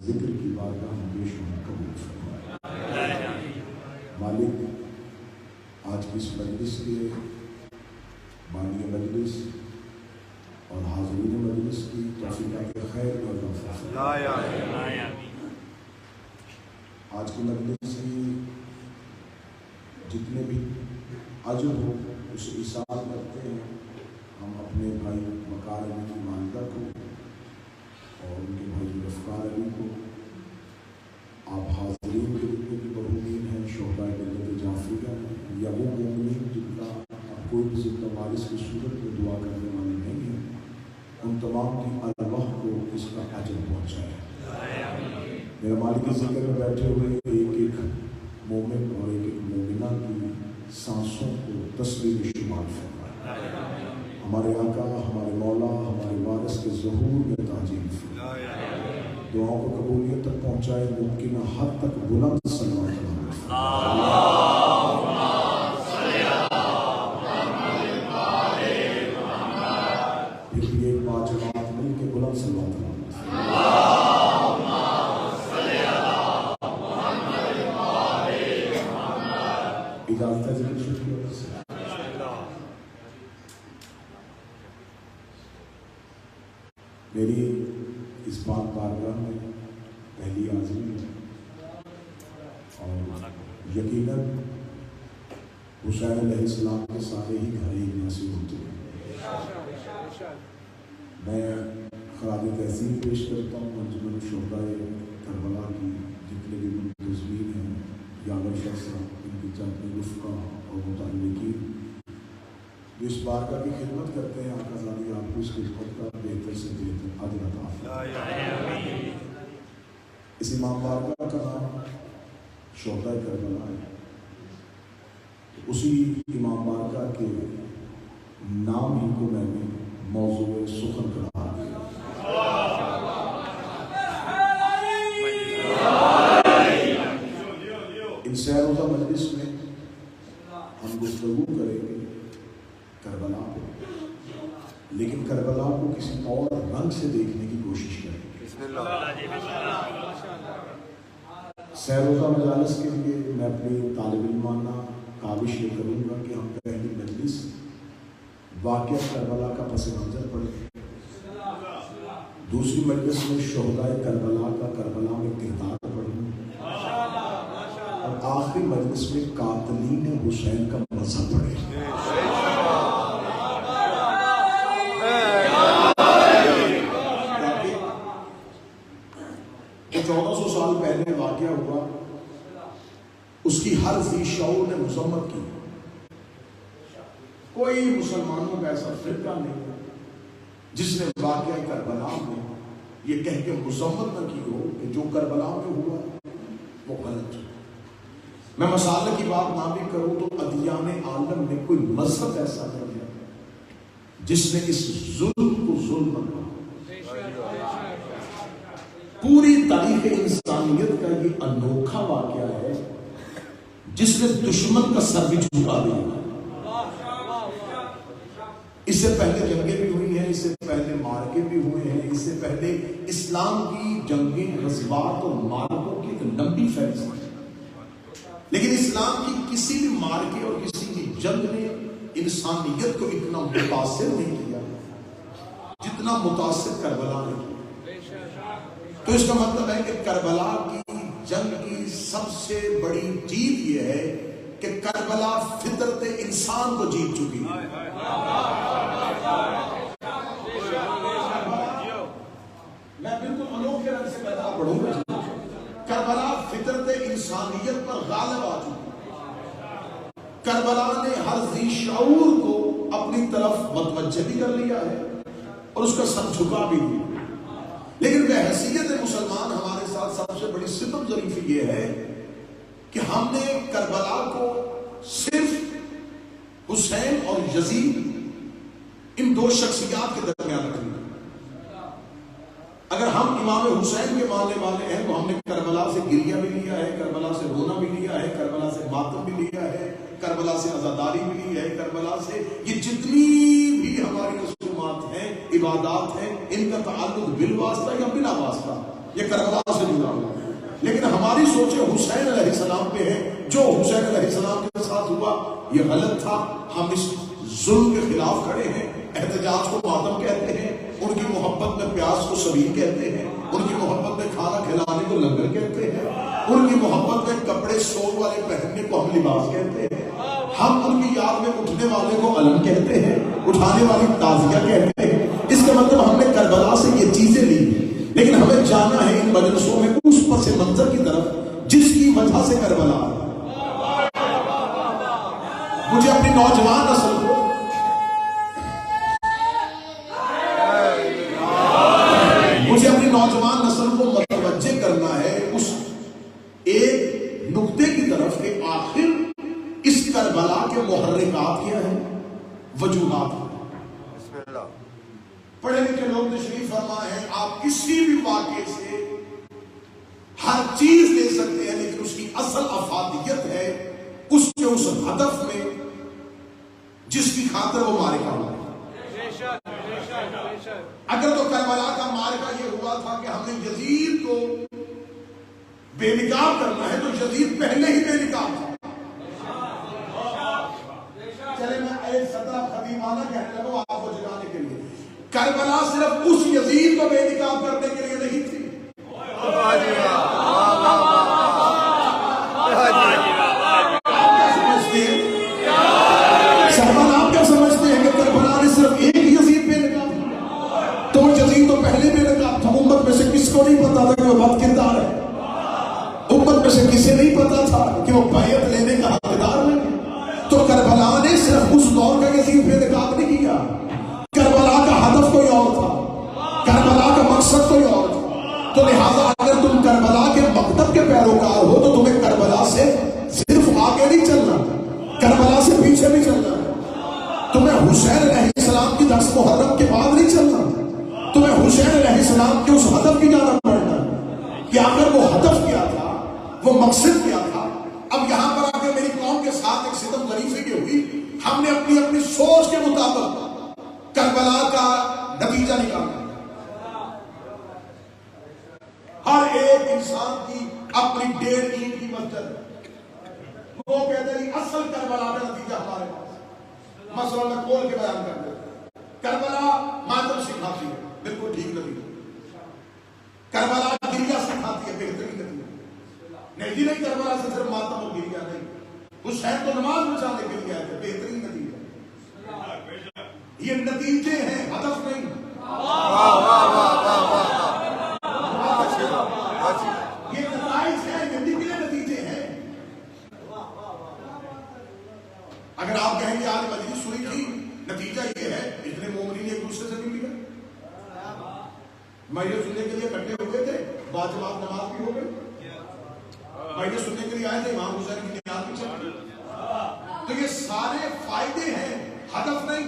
ذکر کی بارگاہ میں پیش ہونا قبول فرمائے۔ مالک آج کی اس مجلس کے بانی مجلس اور حاضرین مجلس کی توفیقات خیر اور فرمائے۔ آج کی مجلس کی جتنے بھی اجر ہو اسے احسان کرتے ہیں ہم اپنے بھائی وقار علی کی والدہ کو اور ان کے بھائی افکار علی کو، آپ حاضرین کے جتنے بھی مرحومین ہیں، شہداء ملت جعفریہ ہیں یا وہ مومنین جن کا کوئی بھی زندہ وارث کی صورت میں دعا کرنے والے نہیں ہیں، ان تمام کی اللہ کو اس کا اجر پہنچائے۔ میرا مالک ذکر میں بیٹھے ہوئے ایک ایک مومن اور ایک ایک مومنہ کی سانسوں کو تصویر شمار فرمائے۔ ہمارے آقا، ہمارے مولا، ہمارے وارث کے ظہور میں تعجیل فرمائے، دعاؤں کو قبولیت تک پہنچائے، ممکنہ حد تک بلند صلوات پھر بھی ایک پانچ بات مل کے بلند صلوات اجازت ہے ذکر شروع کی وجہ سے۔ میری اس بات بارگاہ میں پہلی حاضری ہے اور یقیناً حسین علیہ السلام کے سارے ہی گھر ایک جیسے ہوتے ہیں۔ میں خراج تحسین پیش کرتا ہوں انجمن شہداء کربلا کی جتنے بھی منتظمین ہیں، یاور شاہ صاحب، ان کی جتنے رفقا اور متعلقین جو اس بارگاہ کی خدمت کرتے ہیں، آقا زادی آپ کو اس خدمت کا بہتر سے بہتر اجر عطا فرمائے۔ اس امام بارگاہ کا نام شہداء کربلا ہے، اسی امام بارگاہ کے نام ہی کو میں نے موضوع سخن قرار دیا۔ ان سہ روزہ مجلس میں ہم گفتگو کریں گے کربلا کو، لیکن کربلا کو کسی اور رنگ سے دیکھنے کی کوشش کریں گے۔ سہ روزہ مجالس کے لیے میں اپنی طالب علمانہ کاوش یہ کروں گا کہ ہم پہلی مجلس واقعہ کربلا کا پس منظر پڑھیں، دوسری مجلس میں شہداء کربلا کا کربلا میں کردار پڑھیں، اور آخری مجلس میں قاتلین حسین کا مذہب پڑھیں۔ جو 1400 سال پہلے واقعہ ہوا، اس کی ہر ذی شعور نے مذمت کی۔ کوئی مسلمانوں کا ایسا فرقہ نہیں جس نے واقعہ کربلا میں یہ کہہ کے مذمت نہ کی ہو کہ جو کربلا میں ہوا وہ غلط ہے۔ میں مسالہ کی بات نہ بھی کروں تو ادیان عالم میں کوئی مذہب ایسا نہیں ہے جس نے اس ظلم کو ظلم نہ کہا۔ پوری تاریخ انسانیت کا یہ انوکھا واقعہ ہے جس نے دشمن کا سر بھی جھکا دیا۔ اس سے پہلے جنگیں بھی ہوئی ہیں، اس سے پہلے مارکے بھی ہوئے ہیں، اس سے پہلے اسلام کی جنگیں، غزوات اور مارکوں کی ایک لمبی فہرست ہے، لیکن اسلام کی کسی بھی مارکے اور کسی بھی جنگ نے انسانیت کو اتنا متاثر نہیں کیا جتنا متاثر کربلا نے کیا۔ تو اس کا مطلب ہے کہ کربلا کی جنگ کی سب سے بڑی جیت یہ ہے کہ کربلا فطرت انسان کو جیت چکی ہے۔ میں بالکل انوکھے رنگ سے پیدا پڑھوں گا، کربلا فطرت انسانیت پر غالب آ چکی ہے۔ کربلا نے ہر ذی شعور کو اپنی طرف متوجہ بھی کر لیا ہے اور اس کا سر جھکا بھی دیا، لیکن بحیثیت مسلمان ہمارے ساتھ سب سے بڑی ستم ظریفی یہ ہے کہ ہم نے کربلا کو صرف حسین اور یزید ان دو شخصیات کے درمیان رکھ لیا۔ اگر ہم امام حسین کے ماننے والے ہیں تو ہم نے کربلا سے گریہ بھی لیا ہے، کربلا سے رونا بھی لیا ہے، کربلا سے ماتم بھی لیا ہے، کربلا سے عزاداری بھی لی ہے، کربلا سے یہ جتنی بھی ہماری رسومات ہیں، عبادات ہیں، ان کا تعلق بالواسطہ یا بلا واسطہ یہ کربلا سے جڑا ہوا ہے، لیکن ہماری سوچیں حسین علیہ السلام پہ ہے. جو حسین علیہ السلام کے ساتھ ہوا یہ غلط تھا. ہم اس ظلم کے خلاف کھڑے ہیں. احتجاج کو ماتم کہتے ہیں، ان کی محبت میں پیاس کو سبیل کہتے ہیں، ان کی محبت میں کھانا کھلانے کو لنگر کہتے ہیں، ان کی محبت میں کپڑے سول والے پہننے کو ہم لباس کہتے ہیں. ہم ان کی یاد میں اٹھنے والے کو علم کہتے ہیں، اٹھانے والی تعزیہ کہتے ہیں. اس کا مطلب ہم نے کربلا سے یہ چیزیں لی، لیکن ہمیں جانا ہے ان مجلسوں میں اس پس منظر کی طرف جس کی وجہ سے کربلا ہے. مجھے اپنی نوجوان نسل کو متوجہ کرنا ہے اس ایک نقطے کی طرف کہ آخر اس کربلا کے محرکات کیا ہیں، وجوہات ہیں. پڑھے لکھے لوگ تشریف فرما ہے، آپ کسی بھی واقعے سے ہر چیز لے سکتے ہیں، لیکن اس کی اصل افادیت ہے اس کے اس ہدف میں جس کی خاطر وہ مارکا ہوا. اگر تو کربلا کا مارکا یہ ہوا تھا کہ ہم نے یزید کو بے نقاب کرنا ہے، تو یزید پہلے ہی بے نقاب تھا. چلے میں ایک سطح خدیمانہ کہنے لگا آپ کو جگانے کے لیے، کربلا صرف اس یزید کو بے نقاب کرنے کے لیے نہیں تھی. آپ کیا سمجھتے ہیں کہ کربلا نے صرف ایک یزید بے نقاب کیا؟ تو یزید تو پہلے بے نقاب تھا. امت میں سے کس کو نہیں پتا تھا کہ وہ بد کردار ہے؟ امت میں سے کسے نہیں پتا تھا کہ وہ بیعت لینے کا حقدار ہے؟ تو کربلا نے صرف اس دور کا یزید بے نقاب نہیں کیا. کربلا کا ہدف کوئی اور تھا، کربلا کا مقصد کوئی اور تھا. تو لہٰذا اگر تم کربلا کے مکتب کے پیروکار ہو تو تمہیں کربلا سے صرف آگے نہیں چلنا، کربلا سے پیچھے بھی چلنا ہے. تمہیں حسین علیہ السلام کی 10 محرم کے بعد نہیں چلنا، تمہیں حسین علیہ السلام کے اس ہدف کی جانب پڑھنا ہے کہ اگر وہ ہدف کیا تھا، وہ مقصد کیا تھا. اب یہاں پر آگے میری قوم کے ساتھ ایک ستم ظریفی کی ہوئی. ہم نے اپنی اپنی سوچ کے مطابق کربلا کا نتیجہ نکالا. ہر ایک انسان کی اپنی 1.5 اینٹ کی مسجد ہے. وہ کہتے ہیں اصل کربلا کا نتیجہ ہمارے پاس. مسئلہ میں کھول کے بیان کرتے ہیں. کربلا ماتم سکھاتی ہے، بالکل ٹھیک نتیجہ. کربلا گریا سکھاتی ہے، بہترین نتیجہ. نہیں کربلا سے صرف ماتم اور گریا نہیں، حسین تو نماز بچانے کے لیے آئے تھے، بہترین نتیجہ. یہ نتیجے ہیں، ہدف نہیں. یہ نتائج ہیں، یہ نکلے نتیجے ہیں. اگر آپ کہیں گے آج مجلس ہوئی تھی، نتیجہ یہ ہے اتنے مومنین ایک دوسرے سے نہیں ملے. مجلس سننے کے لیے اکٹھے ہوئے تھے، بعد جماعت نماز بھی ہو گئی. مجلس سننے کے لیے آئے تھے، امام حسین کی نیاد بھی چل رہی. تو یہ سارے فائدے ہیں، ہدف نہیں.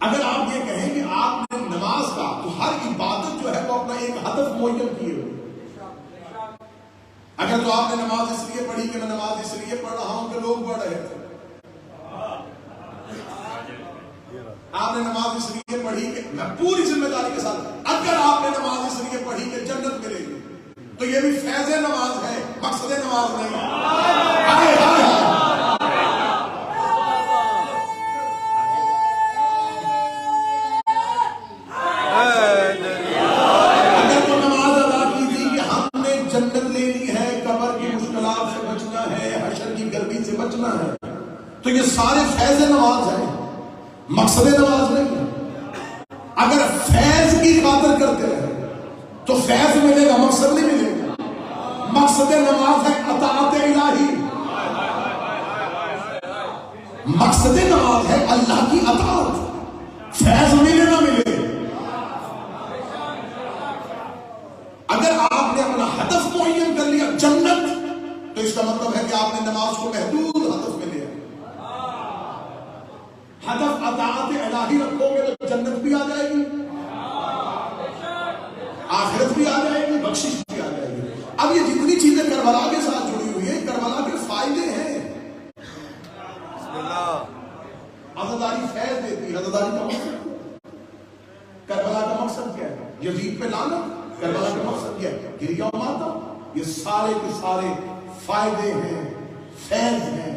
اگر آپ یہ کہیں کہ آپ نے نماز کا، تو ہر عبادت جو ہے وہ اپنا ایک ہدف معین کیے ہوئے. اگر تو آپ نے نماز اس لیے پڑھی کہ میں نماز اس لیے پڑھ رہا ہوں کہ لوگ پڑھ رہے تھے، آپ نے نماز اس لیے پڑھی کہ میں پوری ذمہ داری کے ساتھ، اگر آپ نے نماز اس لیے پڑھی کہ جنت ملے گی، تو یہ بھی فیض نماز ہے، مقصد نماز نہیں. اگر تو نماز ادا کی تھی کہ ہم نے جنت لینی ہے، قبر کی مشکلات سے بچنا ہے، حشر کی گرمی سے بچنا ہے، تو یہ سارے فیض نماز ہیں، مقصد نماز نہیں. اگر فیض کی خاطر کرتے رہے تو فیض ملے گا، مقصد نہیں ملے گا. مقصد نماز ہے اطاعت الہی، مقصد نماز ہے اللہ کی اطاعت. فیض ملے نہ ملے، اگر آپ نے اپنا ہدف معین کر لیا جنت، تو اس کا مطلب ہے کہ آپ نے نماز کو محدود ہدف میں لیا. ہدف اطاعت الہی رکھو گے تو جنت بھی آ جائے گی، آخرت بھی آ جائے گی، بخشش بھی آ جائے گی. اب یہ جتنی چیزیں کربلا کے ساتھ جڑی ہوئی ہیں، کربلا کے فائدے ہیں. عزاداری فیض دیتی ہے، عزاداری کا مقصد کربلا یزید پہ لعنت، کربلا کا مقصد کیا ہے؟ گریہ و ماتم، یہ سارے کے سارے فائدے ہیں، فیض ہیں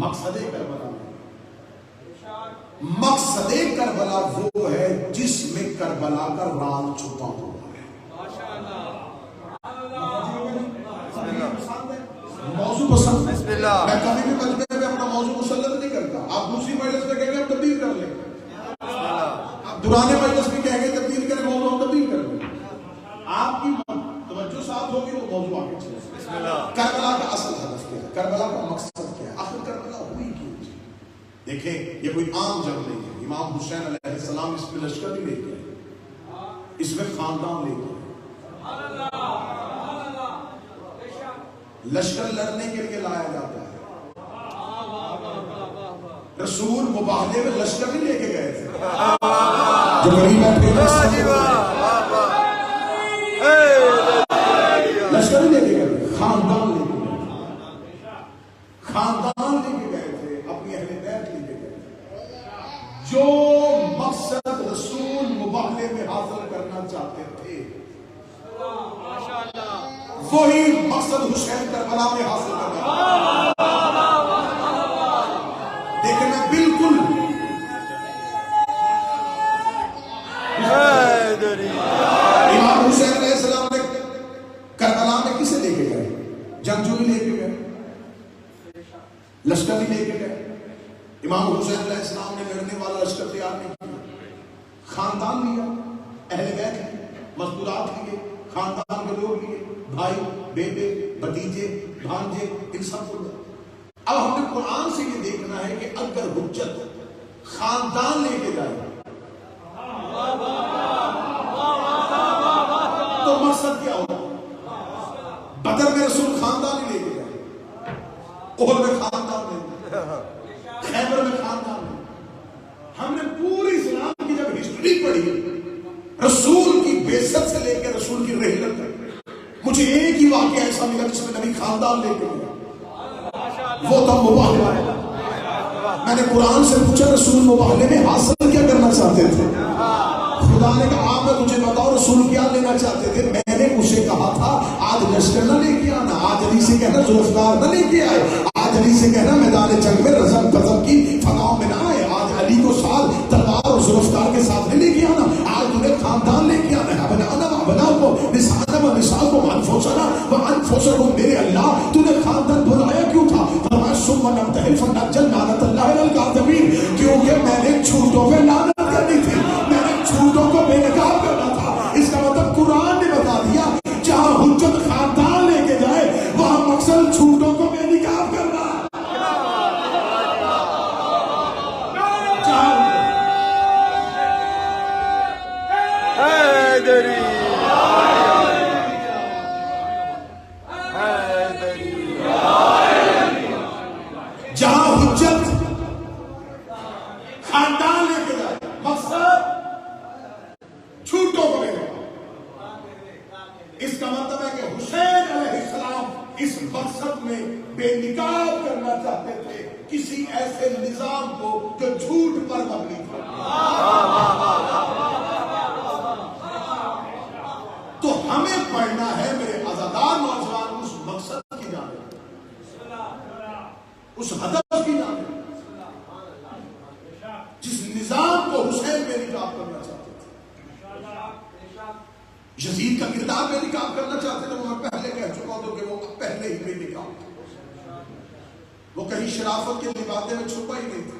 مقصد کربلا میں۔ مقصد کربلا وہ ہے جس میں کربلا کا راز چھپا ہوا ہے۔ موضوع پسند ہے، میں کبھی بھی مجمع میں اپنا موضوع مسلط نہیں کرتا۔ آپ دوسری مجلس میں کہیں گے ہم تبدیل کر لیں، آپ دوران مجلس میں کہیں گے تبدیل کریں، موضوع ہم تبدیل کر لیں، آپ کی توجہ ساتھ ہوگی وہ موضوع آگے چلے گا۔ کربلا کا اصل ہدف کیا ہے؟ کربلا کا مقصد کیا ہے؟ آخر کربلا ہوئی کیوں؟ دیکھیں یہ کوئی عام جنگ نہیں ہے۔ امام حسین علیہ السلام اس میں لشکر نہیں لے کے آئے، اس میں خاندان لے کے آئے۔ لشکر لڑنے کے لیے لایا جاتا ہے، رسول مباہلے میں لشکر نہیں لے کے گئے تھے۔ جو غریب ہے لشکر نہیں لے کے گئے، خاندان لے کے گئے، خاندان لے کے گئے تھے، اپنی اہل بیت لے کے گئے تھے۔ جو مقصد رسول مباہلے میں حاصل کرنا چاہتے تھے وہی مقصد حسین کربلا میں حاصل کرنا۔ لیکن میں بالکل امام حسین علیہ السلام نے کربلا میں کسے لے کے گئے؟ جنگجو لے کے گئے، لشکر بھی لے کے گئے۔ امام حسین علیہ السلام نے لڑنے والا لشکر تیار نہیں کیا، خاندان لیا، اہل بیت لیے، مستورات لیے، خاندان کے لوگ لیے، بھائی بیٹے بھتیجے بھانجے، ان سب کو۔ اب ہم نے قرآن سے یہ دیکھنا ہے کہ اگر حجت خاندان لے کے جائے تو مقصد کیا ہوگا؟ بدر میں رسول خاندان ہی لے کے گئے، احد میں خاندان لے گئے، خیبر میں خاندان لے گئے۔ ہم نے پوری اسلام کی جب ہسٹری پڑھی رسول کی بعثت سے لے کے رسول کی رحلت تک، مجھے ایک ہی واقعہ ایسا ملا جس میں نبی خاندان لے کے گیا، وہ تھا مباہلہ۔ میں نے قرآن سے پوچھا رسول مباہلے میں حاصل کیا کرنا چاہتے تھے؟ خدا نے کہا آپ میں تجھے بتاؤ رسول کیا لینا چاہتے تھے؟ میں نے اسے کہا تھا آج لشکر نہ لے کے آنا، آج علی سے کہنا ذوالفقار نہ لے کے آئے، آج علی سے کہنا میدان جنگ میں رزم قزم کی فناؤں میں نہ آئے، آج علی کو سال تلوار اور ذوالفقار کے ساتھ لے کے آنا، آج تمہیں خاندان لے کے آنا ہے۔ بناؤ کو نسانہ و نساء کو انفسنا و انفسکم، میرے اللہ تو نے خاندان بلایا کیوں تھا؟ فرمایا ثم نبتہل فنجعل لعنت اللہ علی الکاذبین، کیونکہ میں نے جھوٹوں پہ لعنت کرنی تھی، میں نے جھوٹوں کو بے نقاب کرنا تھا۔ اس کا مطلب قرآن نے بتا دیا جہاں حجت خاندان لے کے جائے وہاں مقصد جھوٹوں کو بے نقاب کرنا۔ جہاں حجت خاندان لے کے جائے مقصد جھوٹوں کو لے جائے۔ اس کا مطلب ہے کہ حسین علیہ السلام اس مقصد میں بے نقاب کرنا چاہتے تھے کسی ایسے نظام کو جو جھوٹ پر مبنی تھا۔ تو ہمیں پڑھنا ہے میرے عزادار نوجوان اس مقصد کی جانب، اس ہدف کی جانب جس نظام کو حسین بے نقاب کرنا چاہتے تھے، یزید کا کردار بے نقاب کرنا چاہتے تھے۔ وہ میں پہلے کہہ چکا ہوں کہ وہ پہلے ہی بے نقاب تھا، وہ کہیں شرافت کے لبادے میں چھپا ہی نہیں تھا۔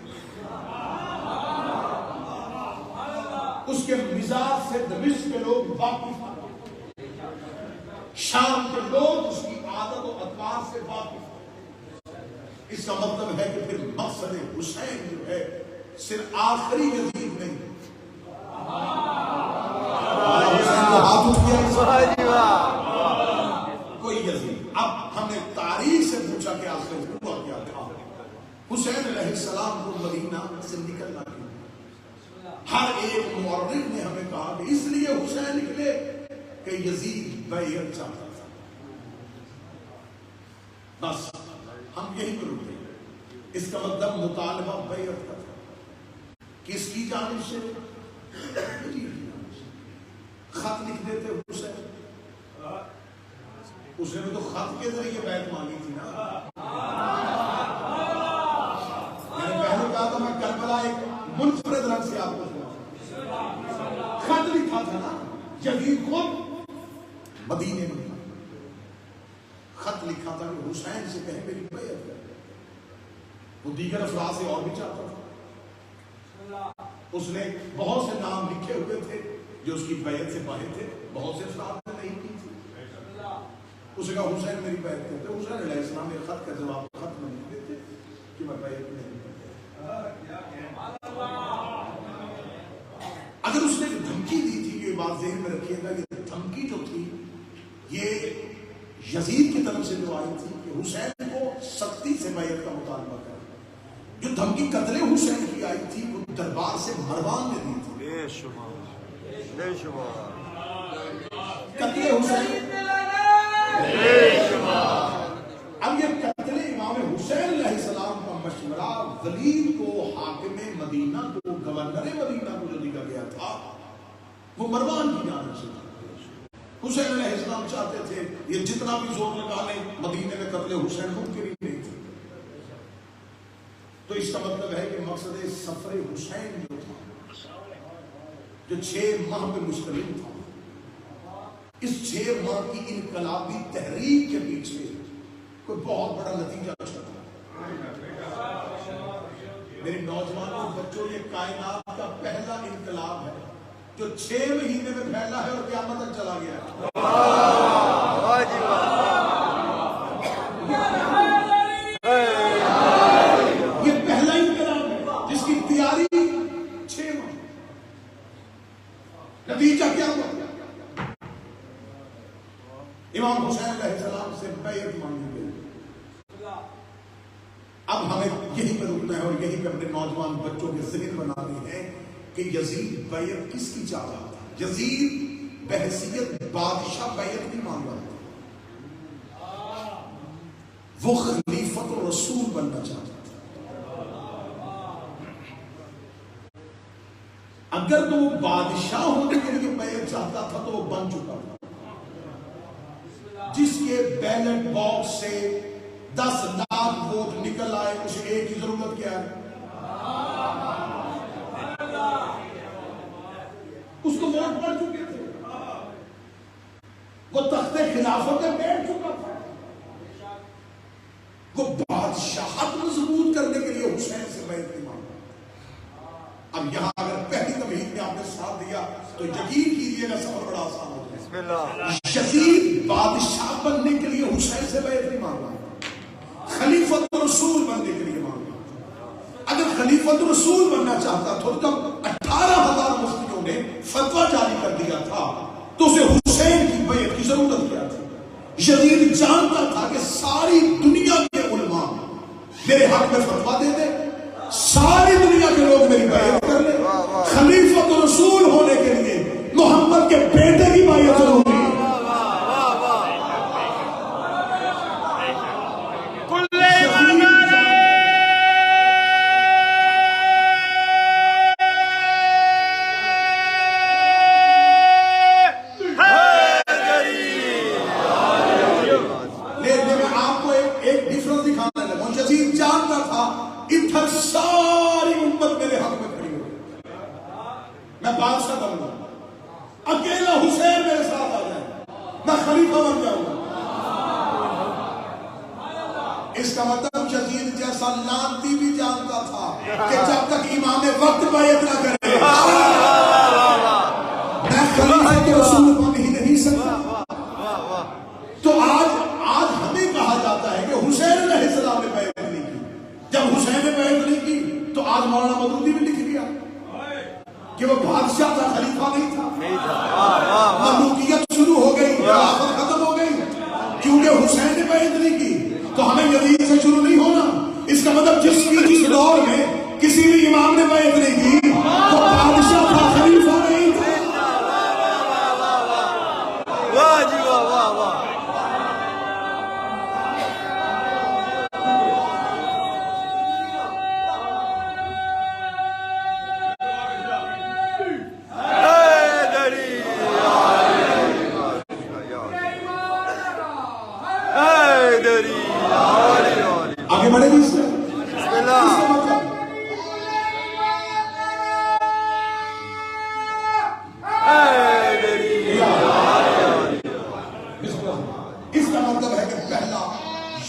اس کے مزاج سے دمشق کے لوگ واقف تھے، شام کے لوگ اس کی عادت و اطوار سے واقف ہیں۔ اس کا مطلب ہے کہ پھر مقصد حسین جو ہے صرف آخری یزید نہیں، حسین کو ہاتھ اٹھ گیا کوئی یزید۔ اب ہم نے تاریخ سے پوچھا کہ آخر ہوا کیا تھا؟ حسین علیہ السلام کو مدینہ سے نکلنا کیوں؟ ہر ایک مورخ نے ہمیں کہا کہ اس لیے حسین نکلے کہ یزید بیعت چاہتا تھا۔ بس ہم یہی پر رکے، اس کا مطلب مطالبہ بیعت کا تھا۔ کس کی جانب سے؟ خط لکھ دیتے حسین. اس نے تو خط کے ذریعے بیعت مانگی تھی نا. میں نے پہلے کہا تھا میں کربلا ایک منفرد رنگ سے آپ کو سنا. خط لکھا تھا نا یزید خود مدینے میں خط لکھا تھا کہ حسین سے کہیں میری بیعت کر. وہ دیگر افراد سے اور بھی چاہتا تھا. اس نے بہت سے نام لکھے ہوئے تھے جو اس کی بیعت سے باہر تھے. بہت سے افراد نے نہیں کی تھی. اس نے کہا حسین میری بیعت کرتے. حسین علیہ السلام نے خط کا جواب خط میں لکھ دیتے کہ میں بیعت نہیں کرتا. اگر اس نے دھمکی دی تھی، یہ بات ذہن میں رکھیے گا، یہ دھمکی جو تھی یہ یزید کی طرف سے جو آئی تھی کہ حسین کو سختی سے بیعت کا مطالبہ کرے. جو دھمکی قتل حسین کی آئی تھی وہ دربار سے مروان نے دی تھی. بے شمار بے شمار قتل حسین. اب یہ قتل امام حسین علیہ السلام کا مشورہ ولید کو، حاکم مدینہ کو، گورنر مدینہ کو جو دیا گیا تھا وہ مروان کی جانب سے تھا. حسین علیہ السلام چاہتے تھے یہ جتنا بھی زور لگا لیں مدینے میں قتل حسین ممکن ہی نہیں تھی. تو اس کا مطلب ہے کہ مقصد سفر حسین جو تھا جو 6 ماہ پہ مشتمل تھا، اس 6 ماہ کی انقلابی تحریک کے پیچھے کوئی بہت بڑا نتیجہ چھپا. میرے نوجوانوں بچوں، یہ کائنات کا پہلا انقلاب ہے جو 6 مہینے میں پھیلا ہے اور قیامت تک چلا گیا ہے. یہ پہلا انقلاب ہے جس کی تیاری 6 ماہ. نتیجہ کیا ہوا؟ امام حسین علیہ السلام سے بیعت مانگی گئی. اب ہمیں یہی پہ رکنا ہے اور یہی پہ اپنے نوجوان بچوں کے ذہن بنانے ہیں کہ یزید بیعت کس کی چاہ رہا تھا. یزید بحیثیت بادشاہ بیعت نہیں مانگ رہا تھا، وہ خلیفۃ الرسول بننا چاہتا تھا. اگر تو وہ بادشاہ ہونے کے لیے بیعت چاہتا تھا تو وہ بن چکا تھا. جس کے بیلٹ باکس سے 10 لاکھ ووٹ نکل آئے اسے ایک ہی ضرورت کیا ہے؟ اس کو ووٹ پڑ چکے تھے، وہ تخت خلافت میں بیٹھ چکا تھا. وہ بادشاہت مضبوط کرنے کے لیے حسین سے بیعت نہیں مانگا. اب یہاں اگر پہلی تمہید میں آپ نے ساتھ دیا تو یقین کیجیے گا سفر بڑا آسان ہو جائے. یزید بادشاہ بننے کے لیے حسین سے بیعت نہیں مانگا، خلیفۃ رسول بننے کے لیے مانگا. اگر خلیفۃ رسول بننا چاہتا تو جب 18,000 مفتیوں نے فتویٰ جاری کر دیا تھا تو اسے حسین کی بیعت کی ضرورت کیا تھی. یزید جانتا تھا کہ ساری دنیا کے علماء میرے حق میں فتویٰ دے دیں، ساری دنیا کے لوگ میری بیعت کر لیں. خلیفۃ رسول ہونے کے لیے محمد کے بیٹے کی بیعت ضروری ہے. ساری امت میرے حق میں کھڑی ہو، میں بادشاہ بنوں گا، اکیلا حسین میرے ساتھ آ جائے، میں خلیفہ بن جاؤں گا. اس کا مطلب یزید جیسا لعنتی بھی جانتا تھا کہ جب تک امام وقت بیعت نہ کرے میں خلیفہ کے رسول بن ہی نہیں سکتا. تو آج ہمیں کہا جاتا ہے کہ حسین علیہ السلام نے بیعت نہیں کی. جب حسین نے بیعت نہیں کی تو آج مولانا مودودی بھی لکھ دیا کہ وہ بادشاہ تھا، خلیفہ نہیں تھا. مملوکیت شروع ہو گئی، خلافت ختم ہو گئی کیونکہ حسین نے بیعت نہیں کی. تو ہمیں یزید سے شروع نہیں ہونا. اس کا مطلب جس دور میں کسی بھی امام نے بیعت نہیں کی وہ بادشاہ تھا، خلیفہ نہیں تھا. واہ جی واہ واہ واہ.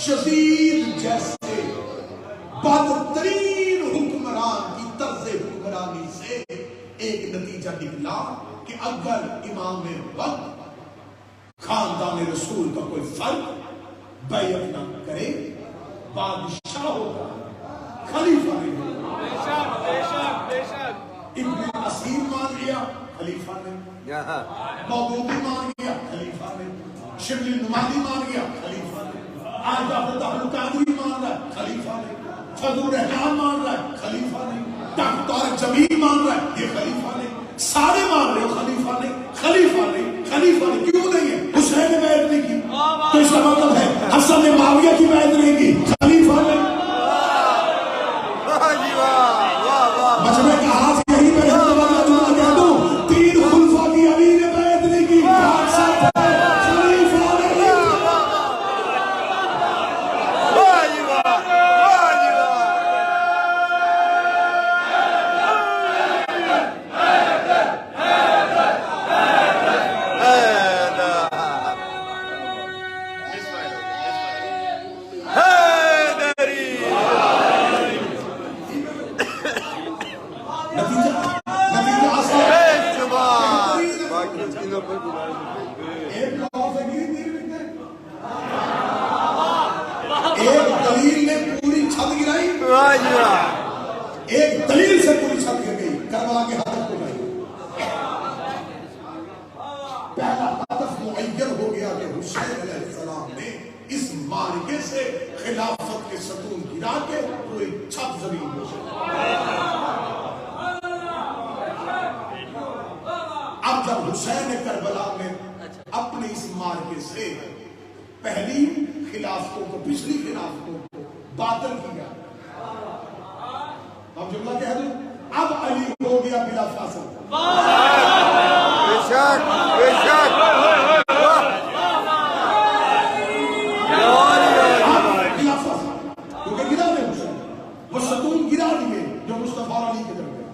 یزید جیسے بدترین حکمران کی طرز حکمرانی سے ایک نتیجہ نکلا کہ اگر امام وقت خاندان رسول کا کوئی فرق بیعت نہ کرے بادشاہ ہوگا، خلیفہ نہیں ہوگا۔ ابن اسیر مان لیا خلیفہ نے، موضوعی مان لیا خلیفہ نے، شبلی نمازی مان لیا خلیفہ نے، آج عبداللہ القادری مان رہا ہے خلیفہ نے، فضل الرحمان مان رہا ہے خلیفہ نے، ڈاکٹر جمیل مان رہا ہے یہ خلیفہ نے، سارے مان رہے ہو خلیفہ نے، خلیفہ نے، خلیفہ نے، کیوں نہیں ہے؟ حسین نے بیعت نہیں کی تو اس کا مطلب ہے حسن نے معاویہ کی بیعت نہیں کی، خلیفہ نے۔ مجمع کا ہاتھ یہی پہ ہے، جملہ کہہ دوں، تین خلفاء کی علی نے بیعت نہیں کی، خلیفہ نے۔ ایک دلیل سے پوری چھت گر گئی، کربلا کے ہدف کو نہیں۔ پہلا ہدف معین ہو گیا کہ حسین علیہ السلام نے اس معرکے سے خلافت کے ستون گرا کے پوری چھت زمین ہو گئی۔ اب جب حسین نے کربلا میں اپنے اس معرکے سے پہلی خلافتوں کو، پچھلی خلافتوں کو باطل کیا، اب جملہ کہہ دوں، اب علی ہو گیا بلا فاصل۔ بے شک، بے شک، بلا فاصل، کیونکہ گرا نہیں حسین، وہ ستون گرا دیے جو مصطفیٰ علی کے درمیان۔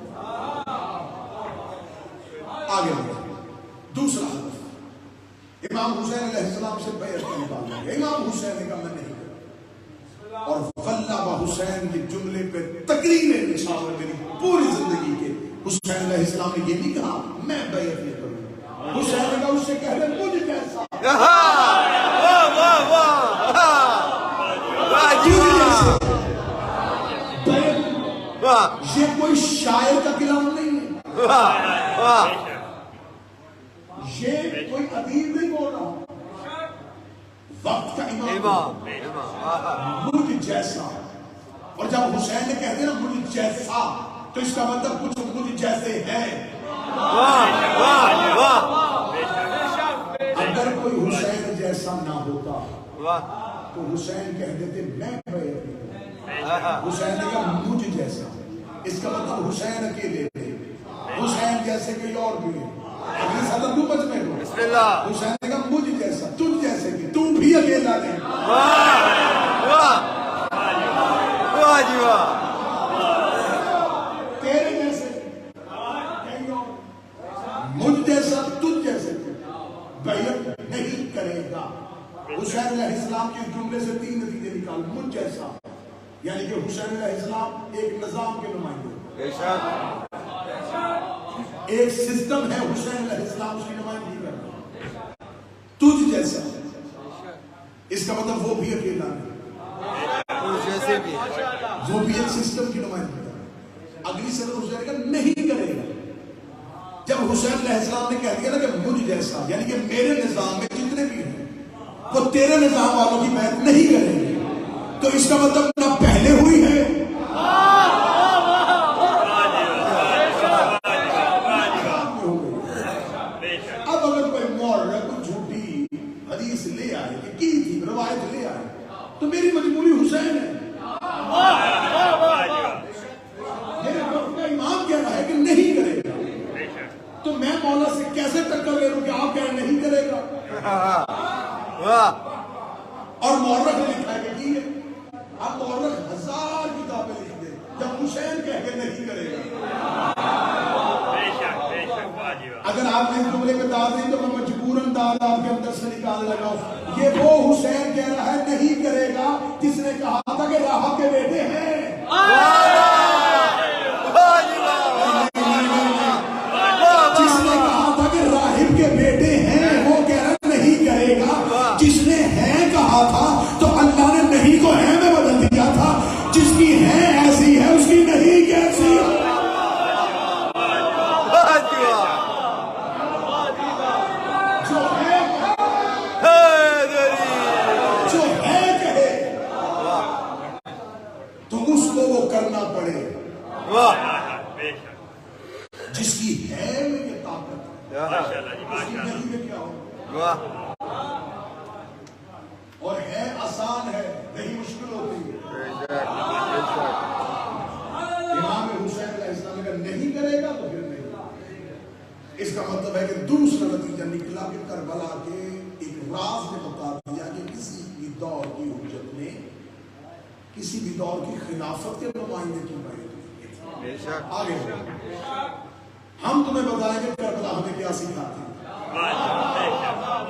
آگے بڑھیں، دوسرا ہدف امام حسین علیہ السلام سے بیعت کا نکالنا ہے۔ امام حسین نے کہا میں نہیں کروں، اور واللہ حسین کے جملے پہ تقریر نشان ہے میری پوری زندگی کے۔ حسین علیہ السلام نے یہ نہیں کہا میں بیعت نہیں کروں، حسین نے کہا اس سے کہہ رہے مجھ جیسا، یہ کوئی شاعر کا کلام نہیں ہے، یہ کوئی ادیب نہیں بول رہا، وقت کا امام مجھ جیسا۔ اور جب حسین نے کہتے ہیں نا مجھ جیسا تو اس کا مطلب کچھ مجھ جیسے ہیں۔ اگر کوئی حسین جیسا نہ ہوتا تو حسین کہہ دیتے میں بیعت نہیں کروں، حسین نے کہا مجھ جیسا، اس کا مطلب حسین اکیلے تھے، حسین جیسے کوئی اور بھی ہے۔ اگلی صدر تو بچ میں ہو، حسین نے کہا مجھ جیسا، تجھ جیسے بھی، تو بھی اکیلا نہیں۔ تیرے جیسے مجھ جیسا تجھ جیسے بیعت نہیں کرے گا۔ حسین علیہ السلام کے جملے سے تین نتیجے نکال، مجھ جیسا یعنی کہ حسین علیہ السلام ایک نظام کے نمائندے، ایک سسٹم ہے، حسین علیہ السلام اس کی نمائندگی کرتا۔ تجھ جیسا اس کا مطلب وہ بھی اکیلا نہیں، وہ بھی ایک سسٹم کی نمائندگی کرتا۔ اگلی صدر حسین کا نہیں کرے گا۔ جب حسین علیہ السلام نے کہہ دیا نا کہ مجھ جیسا یعنی کہ میرے نظام میں جتنے بھی ہیں وہ تیرے نظام والوں کی بیعت نہیں کریں گے، تو اس کا مطلب نہ پہلے ہوئی ہے اب اگر کوئی مورخ کوئی جھوٹی حدیث لے آئے کہ کی تھی روایت لے آئے تو میری مجبوری حسین ہے، میرے وقت کا امام کہہ رہا ہے کہ نہیں کرے گا، تو میں مولا سے کیسے ٹکر لے لوں کہ آپ کہہ رہے نہیں کرے گا؟ اور مورخ نے لکھا ہے کہ کی ہے۔ اب مورخ 1000 کتابیں لکھ دے، جب حسین کہہ کے نہیں کرے گا، اگر آپ نے اس جملے میں داد دی تو میں مجبور مجبوراً دال آپ کے اندر سے نکال لگاؤ. یہ وہ حسین کہہ رہا ہے نہیں کرے گا جس نے کہا تھا کہ راہب کے بیٹے ہیں. جس نے کہا تھا کہ راہب کے بیٹے ہیں وہ کہہ رہا نہیں کرے گا. جس نے ہے کہا تھا تو اللہ نے نہیں کو ہے میں بدل دیا تھا. جس کی ہے ایسی ہے اس کی نہیں کیسی. کرنا پڑے جس کی ہے میں یہ طاقت اس کی نہیں میں کیا ہو. اور ہے آسان ہے نہیں مشکل ہوتی ہے. امام حسین علیہ السلام اگر نہیں کرے گا تو پھر نہیں. اس کا مطلب ہے کہ دوسرا نتیجہ نکلا کہ کربلا کے ایک راز نے بتا دیا کہ کسی بھی دور کی حجت نے کسی بھی دور کی خلافت کے نمائندے کی بات آگے ہم تمہیں بتائیں گے کربلا ہمیں کیا سکھاتی ہے.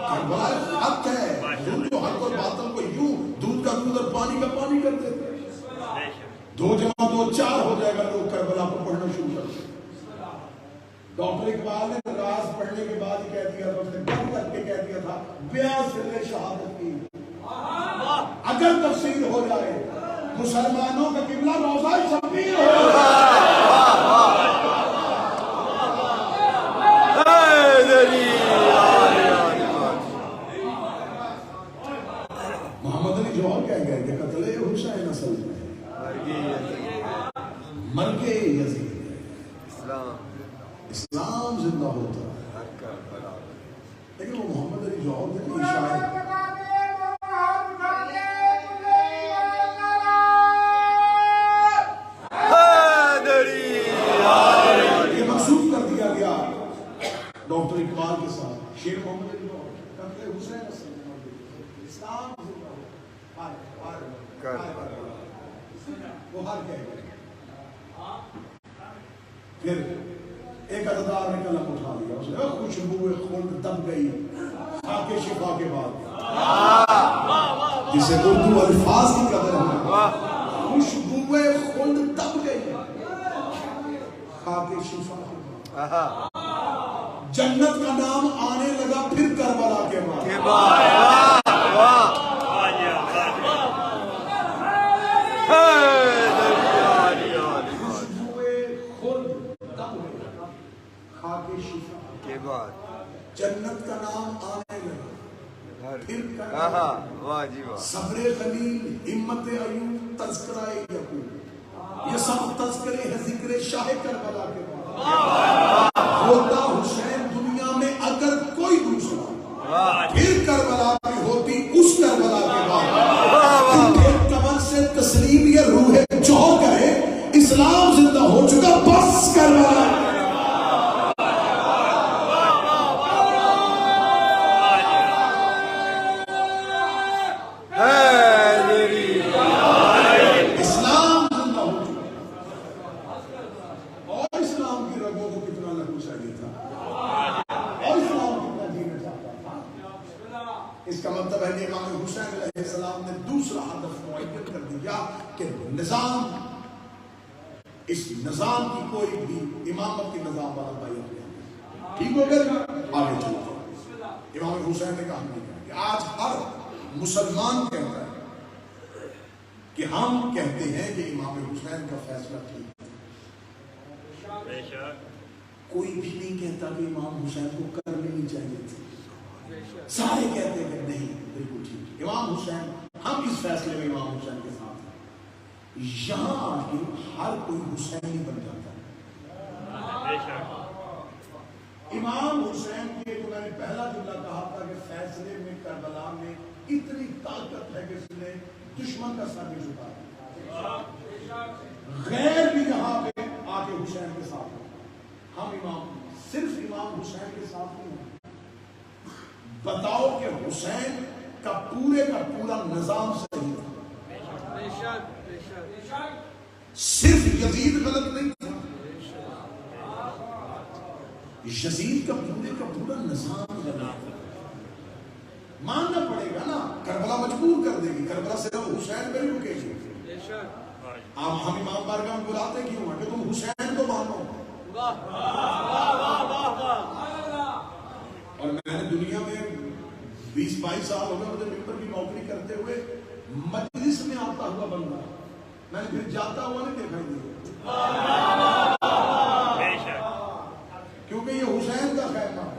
کربلا حق ہے جو حق اور باطل کو یوں دودھ کا دودھ اور پانی کا پانی کر دیتے. 2 جمع 2 4 ہو جائے گا. لوگ کربلا کو پڑھنا شروع کر دیں. ڈاکٹر اقبال نے راز پڑھنے کے بعد کہہ دیا تھا اس نے بند کر کے کہہ دیا تھا بیاں سے شہادت کی اگر تفسیر ہو جائے مسلمانوں کا قبلہ روضہ شبیر ہو. محمد علی جوہر کہہ گئے کہ قتل حسین اصل میں مرگ یزید ہے. اسلام زندہ ہوتا ہے. لیکن وہ محمد علی جوہر کے شاعر ڈاکٹر اقبال کے ساتھ شیر محمد علی جوہر قتل حسین اسلام وہ ہر کہہ گئے. پھر ایک عددار نے قلم اٹھا لیا اس نے خوشبو خلد دب گئی خاک شفا کے بعد جسے اردو الفاظ کی قدر ہے. خوشبو خلد دب گئی خاک شفا کے بعد. جنت کا نام آنے لگا پھر کربلا کے بعد. جنت کا نام آنے لگا پھر کربلا. صبر خلیل ہمت ایوب تذکرہ یعقوب یہ سب تذکرے ہیں ذکر شاہ کربلا کے بعد. ہوتا حسین دنیا میں اگر کوئی دوسرا پھر کربلا بھی ہوتی اس کربلا کے بعد. کمر سے تسلیم یہ روح جوہر کرے اسلام زندہ ہو چکا بس کربلا. اس کا مطلب ہے کہ امام حسین علیہ السلام نے دوسرا ہدف معین کر دیا کہ نظام اس نظام کی کوئی بھی امامت کی نظام والا بھائی ٹھیک ہو گیا. آگے چلو امام حسین نے کہا کہ آج ہر مسلمان کہتا ہے کہ ہم کہتے ہیں کہ امام حسین کا فیصلہ ٹھیک ہے. کوئی بھی نہیں کہتا کہ امام حسین کو کرنی نہیں چاہیے تھی. سارے کہتے ہیں کہ نہیں بالکل ٹھیک. امام حسین ہم اس فیصلے میں امام حسین کے ساتھ ہیں. یہاں آ کے ہر کوئی حسینی بن جاتا ہے. امام حسین کے جو میں نے پہلا جملہ کہا تھا کہ فیصلے میں کربلا میں اتنی طاقت ہے کہ اس نے دشمن کا سر بھی جھکا دیا. غیر بھی یہاں پہ آ کے حسین کے ساتھ ہیں. ہم امام صرف امام حسین کے ساتھ نہیں ہیں. بتاؤ کہ حسین کا پورا نظام صحیح تھا. صرف یزید غلط نہیں تھا. یزید کا پورا نظام غلط تھا. ماننا پڑے گا نا. کربلا مجبور کر دے گی. کربلا صرف حسین پہ نہیں رکے گی. آپ ہم امام بارگاہ میں بلاتے کیوں ہیں کہ تم حسین کو مانو. اور میں نے دنیا میں 20-22 سال ہو گئے مجھے ممبر کی نوکری کرتے ہوئے مجلس میں آتا ہوا بندہ میں نے پھر جاتا ہوا نہیں دیکھا دیا. کیونکہ یہ حسین کا خیمہ ہے.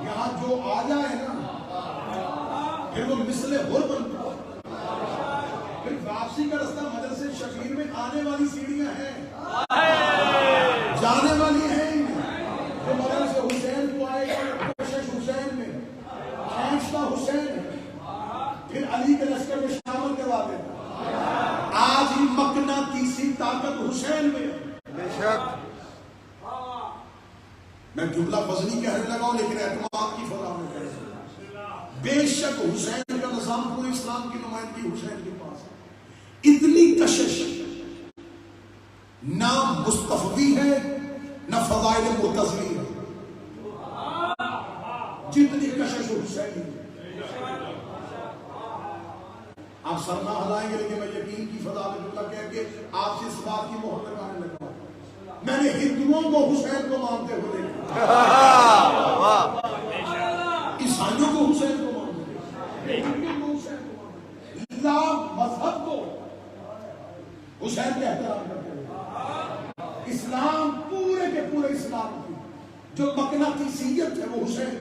یہاں جو آ جائے نا پھر وہ مثل غر بنتا ہے. پھر واپسی کا رستہ مدرسے شبیر میں آنے والی سیڑھیاں ہیں, جانے والی ہیں. تو مدرسے حسین کو آئے گا کوشش حسین میں کھینچتا حسین ہے, پھر علی کے لشکر میں شامل کروا دیتا. آج ہی مقناطیسی طاقت حسین میں. بے شک میں جملہ فضلی کہنے لگا ہوں لیکن اعتماد کی فضا میں کہہ رہا ہوں. بے شک حسین کا نظام پورے اسلام کی نمائندگی حسین کے پاس ہے. اتنی کشش نہ مصطفی ہے نہ فضائل مرتضوی ہے جتنی کشش حسین ہے. آپ سر نہ ہلائیں گے لیکن میں یقین کی فضا میں جملہ کہہ کے آپ سے اس بات کی مہر لگانے لگا ہوں. میں نے ہندوؤں کو حسین کو مانتے ہوئے دیکھا, عیسائیوں کو حسین کو مانتے ہوئے, لا مذہب کو حسین کے احترام کرتے ہوئے. اسلام پورے کے پورے اسلام کی جو مقناطیسیت ہے وہ حسین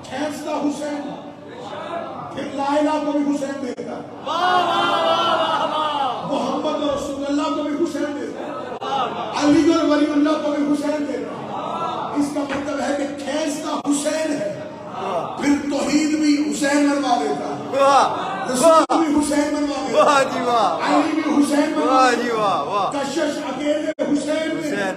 کھینچتا حسین, پھر لا الہ کو بھی حسین دیتا, محمد رسول اللہ کو بھی حسین دیتا, علی اور ولی اللہ کو بھی حسین دیتا. اس کا مطلب ہے کہ کھینچتا حسین ہے, پھر توحید بھی حسین منوا دیتا, رسول بھی حسین منوا دیتا, علی بھی حسین منوا دیتا, کشش اکیلے حسین میں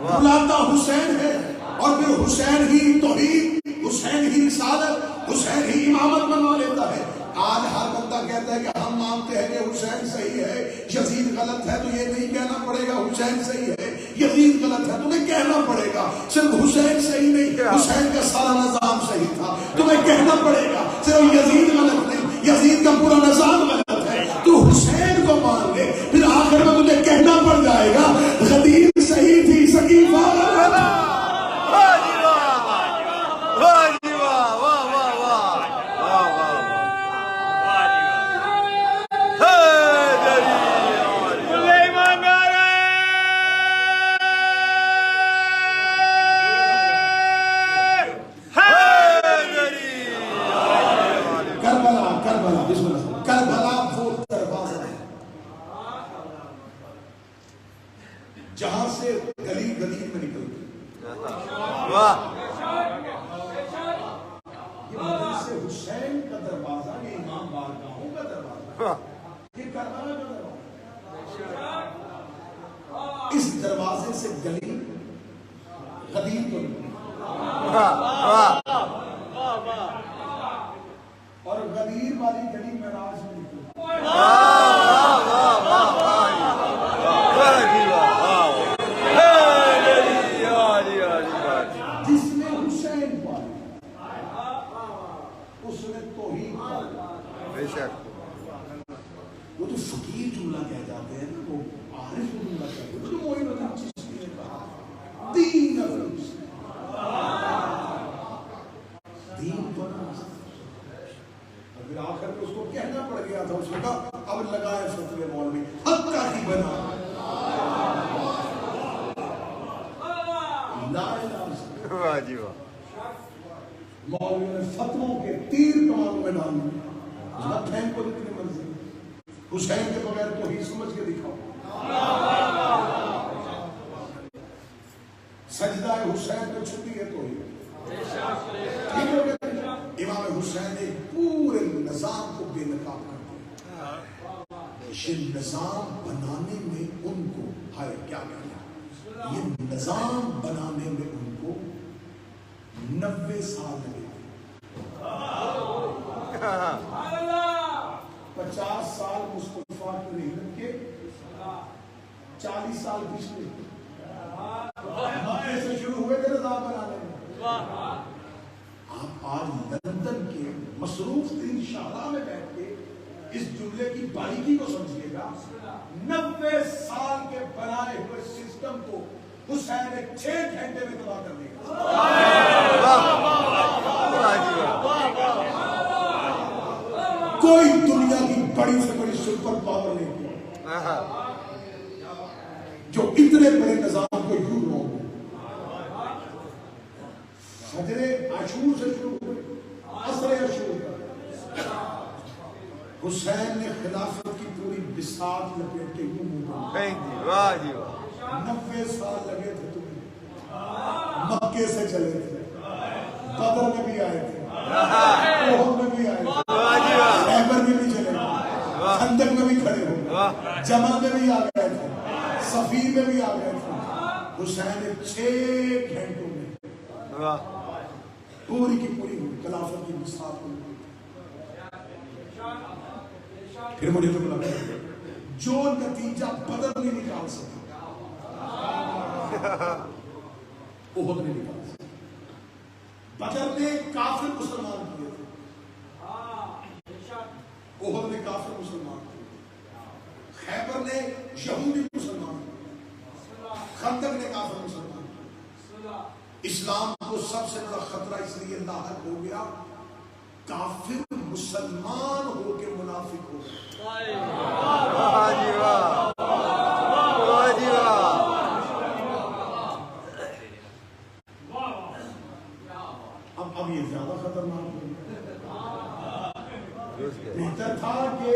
بلاتا حسین ہے, اور پھر حسین ہی توحید, حسین ہی رسالت, حسین ہی امامت بنوا لیتا ہے. آج ہر بندہ کہتا ہے کہ ہم مانتے ہیں کہ حسین صحیح ہے, یزید غلط ہے, تو یہ نہیں کہنا پڑے گا حسین صحیح ہے, یزید غلط ہے, تمہیں کہنا پڑے گا صرف حسین صحیح نہیں, حسین کا سارا نظام صحیح تھا. تمہیں کہنا پڑے گا صرف یزید غلط نہیں, یزید کا پورا نظام غلط ہے. تو حسین کو مان لے, پھر آخر میں تمہیں کہنا پڑ جائے گا غدیر صحیح تھی, سقیفہ جہاں سے گلی گلی میں نکلتے. یہ مدرسے حسین کا دروازہ, یہ امام بارگاہوں کا دروازہ, یہ کربلا کا دروازہ. اس دروازے سے گلی غدیر کو نکلتی اور غدیر والی گلی معراج میں نکلتی. جس نے حسین پالی اس نے توحید پالی. بے شک وہ تو فقیر جملہ کہہ جاتے ہیں نا, وہ عارف جملہ کہتے ہیں, جو موئی نظر چیز نے کہا دین دین بنا. اور پھر آخر میں اس کو کہنا پڑ گیا تھا, اس نے کہا اب لگائے فتوے مولوی حق کا ہی بنا. مولوی نے فتووں کے تیر کمانوں میں ڈال دیے. پھینک کو جتنی مرضی, حسین کے بغیر تو ہی سمجھ کے دکھاؤ. سجدہ حسین میں چھٹی ہے تو ہی امام حسین نے پورے نظام کو بے نقاب کر دیا. یہ نظام بنانے میں ان کو ہائے کیا کہنا, یہ نظام بنانے میں ان کو 90 سال لگے. 50 سال مصطفیٰ کی رحمت کے, 40 سال پچھلے مکے سے شروع ہوئے تھے نظام بنانے میں. آپ آج لندن کے مصروف ترین شاہراہ میں بیٹھ کے اس جملے کی باریکی کو سمجھیے گا. 90 سال کے بنائے ہوئے سسٹم کو حسین 6 گھنٹے میں تباہ کر دے گا. کوئی دنیا کی بڑی سے بڑی سپر پاور نہیں جو اتنے بڑے نظام کو یوں روک دے. حجر عاشور سے شروع ہوئے عصر عاشور حسین نے خلافت کی پوری بساط لپیٹ کے یوں منہ پر 90 سال لگے تھے تمہیں. مکے سے چلے تھے, بدر میں بھی آئے تھے, احد میں بھی آئے تھے, خیبر میں بھی چلے تھے, خندق میں بھی کھڑے ہو گئے, جمل میں بھی آ گئے تھے, صفیر میں بھی آ گئے تھے. حسین نے 6 گھنٹوں میں پوری کی پوری خلافت کی بساط کو. پھر مجھے تو لگا جو نتیجہ بدر نہیں نکال سکا احد نہیں نکال سکا. بدر نے کافر مسلمان کیے تھے, احد نے کافر مسلمان کیے, خیبر نے یہودی مسلمان کیے, خندق نے کافر مسلمان کیے. اسلام کو سب سے بڑا خطرہ اس لیے لاحق ہو گیا کافر مسلمان ہو کے منافق ہو گئے. اب یہ زیادہ خطرناک ہو گیا. بہتر تھا کہ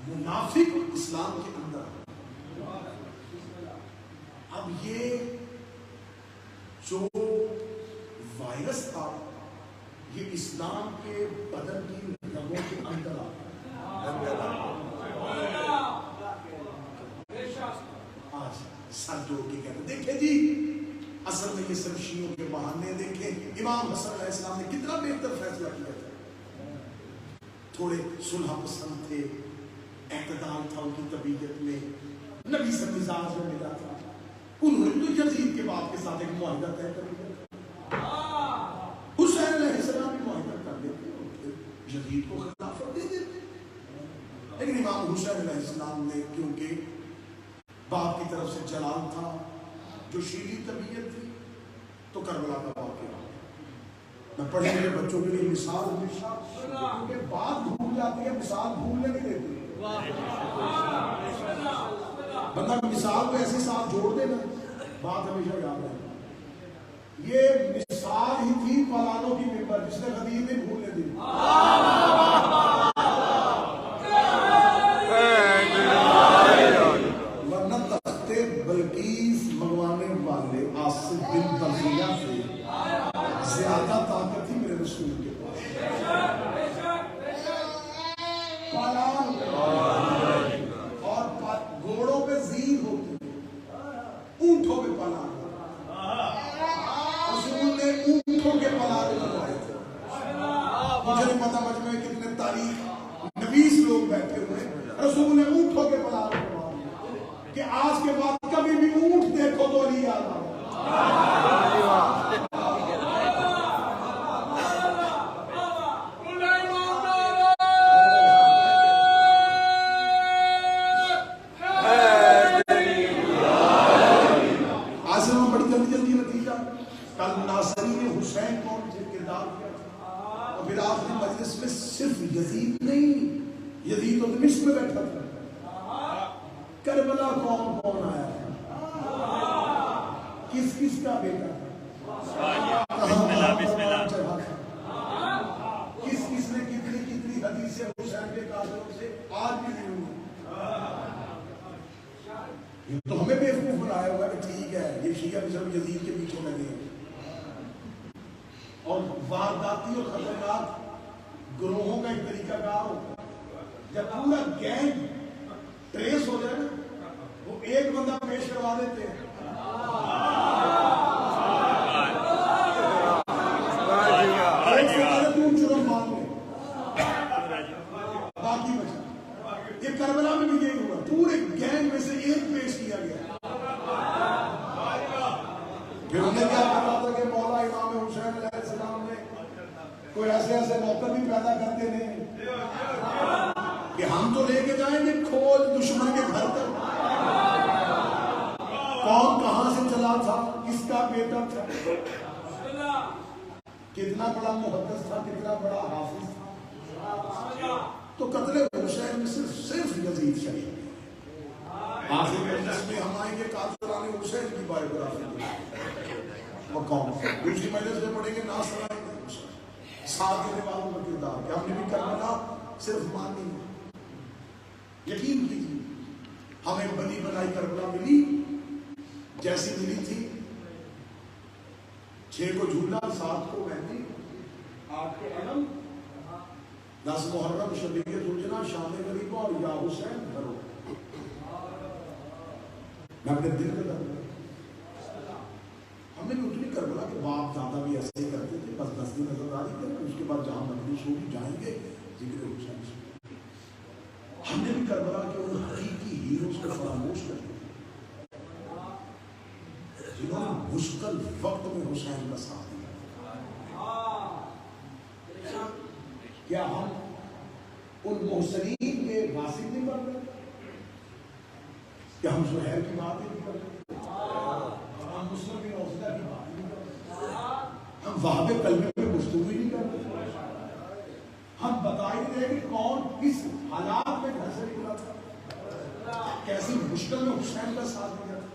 منافق اسلام کے اندر. اب یہ جو وائرس تھا یہ اسلام کے بدن کی رگوں کے اندر آج سر جوڑ کے کہتے دیکھیں جی اصل میں یہ سب شیعوں کے بہانے. دیکھیں امام حسن علیہ السلام نے کتنا بہتر فیصلہ کیا تھا. تھوڑے صلح پسند تھے, اعتدال تھا ان کی طبیعت میں, نبی سے مزاج میں ملا تھا. انہوں نے تو یزید کے باپ کے ساتھ ایک معاہدہ طے کر لیا. حسین علیہ السلام بھی معاہدہ کر دیتے اور یزید کو خلافت دے دیتے. لیکن امام حسین علیہ السلام نے کیونکہ باپ کی طرف سے جلال تھا, جو شیعی طبیعت تھی, تو کربلا کا واقعہ میں پڑھنے کے بچوں کے لیے مثال ہمیشہ کیونکہ بات بھول جاتی ہے, مثال بھولنے نہیں دیتی. بندہ مثال کو ایسے ساتھ جوڑ دے نا بات ہمیشہ یاد رہے. یہ مثال ہی تھی فلانوں کی ممبر جس نے غدیر نہیں بھولنے دی. ورنہ تخت بلقیس منگوانے والے آصف بن برزیہ سے زیادہ طاقت تھی میرے رسول کے پاس. پالان اور گھوڑوں پہ زیر ہوتی ہے, اونٹوں پہ پالان. رسول نے اونٹوں کے پالان لگوائے تھے. مجھے نہیں پتا مجمع میں کتنے تاریخ نویس لوگ بیٹھے ہوئے, رسول نے اونٹوں کے پالان لگوائے کہ آج کے بعد کبھی بھی اونٹ دیکھو تو علی یاد آؤ. یزید نہیں, یزید تو دمشق میں بیٹھا تھا. کربلا کون کون آیا تھا, کس کس کا بیٹا تھا, کس کس نے کتنی کتنی حدیثیں حسین کے قاتلوں سے آج بھی نہیں ہوئی. یہ تو ہمیں بیوقوف بنایا ہوا کہ ٹھیک ہے یہ شیعہ بھی سب یزید کے پیچھے لگے ہیں. اور وارداتی اور خطرناک گروہوں کا ایک طریقہ کار ہوتا ہے, جب پورا گینگ ٹریس ہو جائے نا وہ ایک بندہ پیش کروا دیتے ہیں. باقی بچا. یہ کربلا میں بھی یہی ہوا, پورے گینگ میں سے ایک پیش کیا گیا. پھر انہیں کیا کرنا تھا کہ مولا امام حسین علیہ السلام نے کوئی ایسے ایسے موقع بھی پیدا کرتے ہیں کہ ہم تو لے کے جائیں گے کھول دشمن کے گھر تک. کون کہاں سے چلا تھا, کس کا بیٹا تھا, کتنا بڑا محدث تھا, کتنا بڑا حافظ تھا. تو قتل حسین میں صرف یزید شریف. آخر مجلس میں ہم آئیں گے قاتلان حسین کی بایوگرافی مقام. دوسری مجلس میں پڑھیں گے ناصر ساتھ دینے والوں کا کردار کہ ہم نے بھی کربلا صرف مانی. یقین کیجیے ہمیں بنی بنائی کربلا ملی جیسی ملی تھی. 6 کو جھولا, 7 کو مہندی, 8 کو علم, 10 محرم شبیہ سوچنا شام غریبہ اور یا حسین کرو. میں اپنے دل کا درد ہم نے بھی اتنی کربلا کہ باپ دادا بھی ایسے ہی کرتے تھے, بس 10 دن نظرداری کریں اس کے بعد جہاں مجلس ہوگی جائیں گے ذکر حسین سے. ہم نے بھی کربلا کے ان حقیقی ہیروز کو فراموش کر دیا جنہوں نے مشکل وقت میں حسین کا ساتھ دیا. کیا ہم ان محسنین کے واسط نہیں بن رہے؟ کیا ہم زہیر کی بات نہیں کر رہے؟ ہم مسلم بن عوفہ کی بات نہیں کر رہے؟ ہم وہاب کلمے میں گفتگو نہیں کر رہے؟ ہم بتا ہی رہے کہ کون کس حالات میں گھر سے نکلا تھا, کیسی مشکل میں حسین کا ساتھ دیا تھا.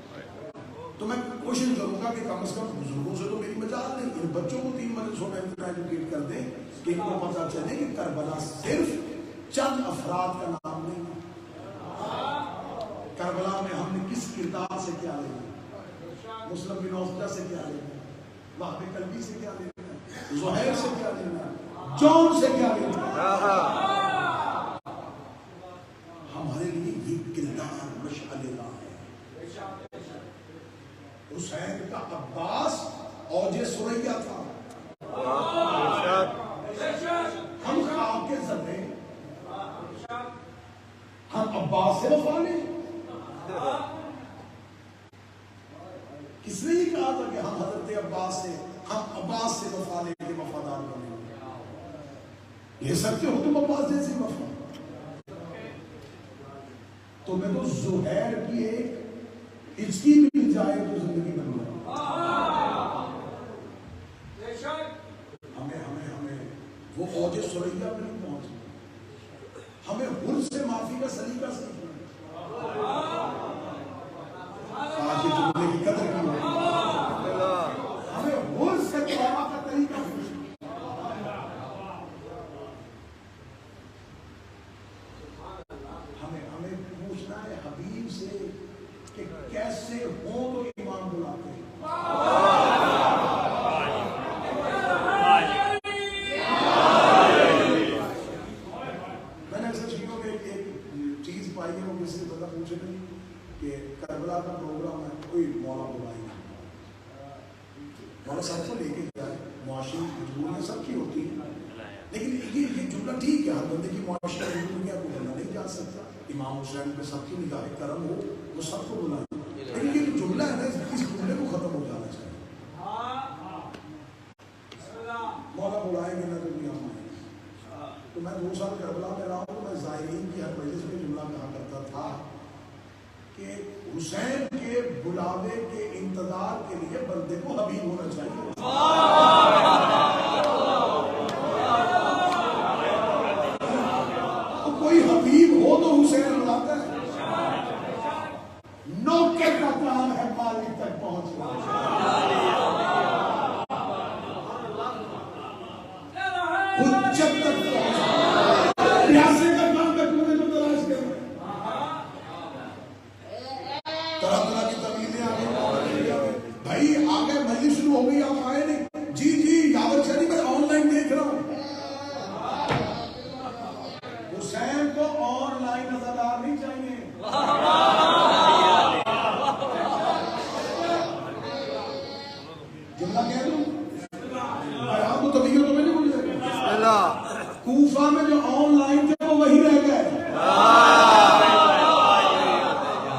تو میں کوشش کروں گا کہ کم از کم بزرگوں سے تو میری مجال نہیں, ان بچوں کو 3 مجلسوں میں اتنا ایجوکیٹ کر دیں کہ ان کو پتہ چلے کہ کربلا صرف چند افراد کا نام نہیں ہے. کربلا میں ہم نے کس کردار سے کیا لینا, مسلم بن عوفہ سے کیا لینا, وہاب کلبی سے کیا لینا, زہیر سے کیا لینا, جون سے کیا لینا. ہمارے لیے یہ کردار مشعل راہ ہے. حسین کا عباس اوج سریا تھا. ہم خواب کے ذرے, ہم عباس سے وفا لیں. کس نے یہ کہا تھا کہ ہم حضرت عباس سے, ہم عباس سے وفا لیں کے وفادار بنیں؟ یہ سکتے ہو تم عباس جیسی وفا؟ تو میں تو زہیر کی ایک ہچکی مل جائے تو زندگی بن جائے. ہمیں وہ اوج سریا پہ نہیں پہنچنا, ہمیں حر سے معافی کا سلیقہ سیکھنا. آج کے جملے کی قدر کی ہمیں حر سے توبہ کا طریقہ سیکھنا. ہمیں پوچھنا ہے حبیب سے کہ کیسے ہوں تو ایمان بلاتے ہیں. میں نے اکثر چیزوں میں ایک چیز پائی ہے, وہ کسی سے پتہ پوچھے نہیں کہ کربلا کا پروگرام ہے, کوئی مولا بلائی مولا سب کو لے کے جائے, معاشی مجبوریاں سب کی ہوتی ہیں, لیکن یہ جملہ ٹھیک ہے, ہر بندے کی معاشی مجبوریاں کو بنا نہیں جا سکتا. امام حسین پہ سب کی نگاہ کرم ہو, وہ سب کو بلائے, لیکن یہ جملہ ہے نا, اس جملے کو ختم ہو جانا چاہیے. مولا بلائیں گے نہ تو بھی ہم آئیں. تو میں 2 سال کربلا میں رہا ہوں, میں زائرین کی ہر مجلس میں جملہ کہا کرتا تھا کہ حسین کے بلاوے کے انتظار کے لیے بندے کو حبیب ہونا چاہیے. تو کوئی حبیب ہو تو حسین بلاتا ہے. نوکر کا کام ہے مالک تک پہنچنا. حجت تک پہنچنا. پیاسے کا کام ہے کنویں کو تلاش کرنا. طرح طرح کی تبدیلیاں آگے بھائی آگے مجلس شروع ہو گئی, آپ آئے نہیں؟ جی یاور شریف میں آن لائن دیکھ رہا ہوں. حسین کو آن لائن نظردار نہیں چاہیے. جملہ کہہ دوں بیان تو طبیعت تو میں نہیں بھول جائے. کوفہ میں جو آن لائن تھے وہ وہی رہ گئے.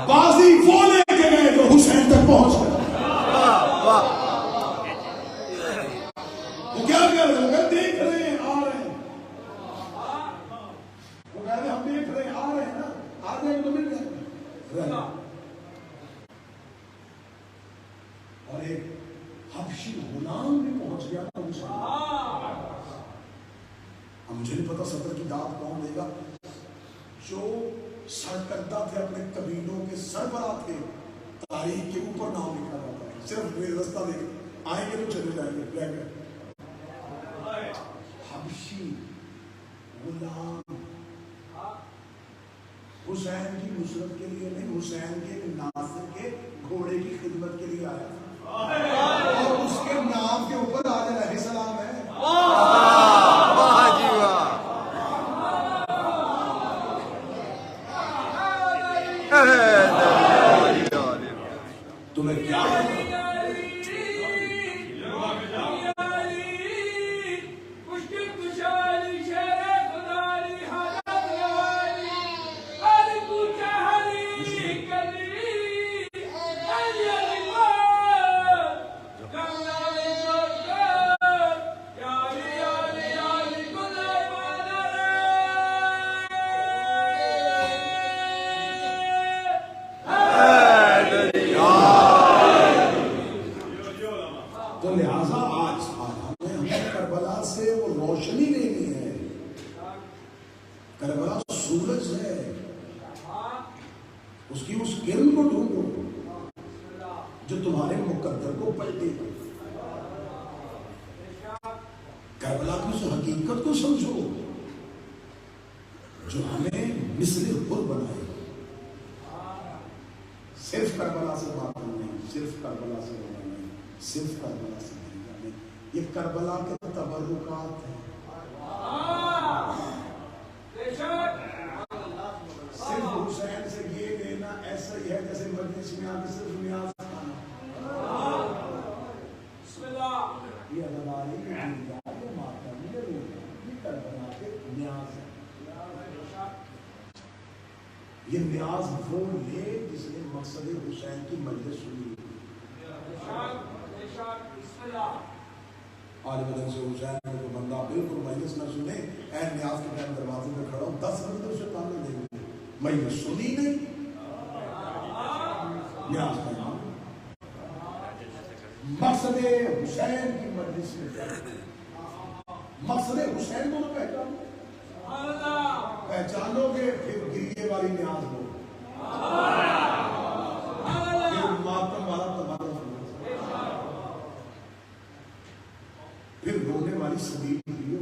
بازی وہ لے کے گئے جو حسین تک پہنچ گئے. اور ایک حبشی غلام بھی پہنچ گیا تھا اس میں. اب مجھے نہیں پتا صدر کی داد کون دے گا. جو سرکردہ تھے اپنے قبیلوں کے سربراہ تھے, تاریخ کے اوپر نام لکھا جاتا ہے. صرف میرے رستہ دیکھ آئیں گے تو چلے جائیں گے. لے گئے حبشی غلام حسین کی نصرت کے لیے نہیں, حسین کے ناصر کے گھوڑے کی خدمت کے لیے آیا تھا, اور اس کے نام کے اوپر آج علیہ السلام ہے. تمہیں کیا کربلا کے تبرکات ہیں. صرف حسین سے یہ لینا ایسا ہی ہے جیسے مجلس میں آگے صرف نیاز کھانا. یہ ادباری یہ ماتم یہ کربلا کے نیاز ہے. یہ نیاز وہ لے جس نے مقصد حسین کی مجلس سنی. آج بدن سے حسین میں تو بندہ بالکل مجلس نہ سنے, اے نیاز کے ٹائم دروازے میں کھڑا ہوں 10 منٹ اسے تانے دیں گے, مجلس سنی نہیں. نیاز کا نام مقصد حسین کی مجلس میں, مقصد حسین کو تو پہچانو گے پھر گریے والی نیاز ہو, پھر ماتم والا تبادلہ, پھر رونے والی سبیل بھی ہو.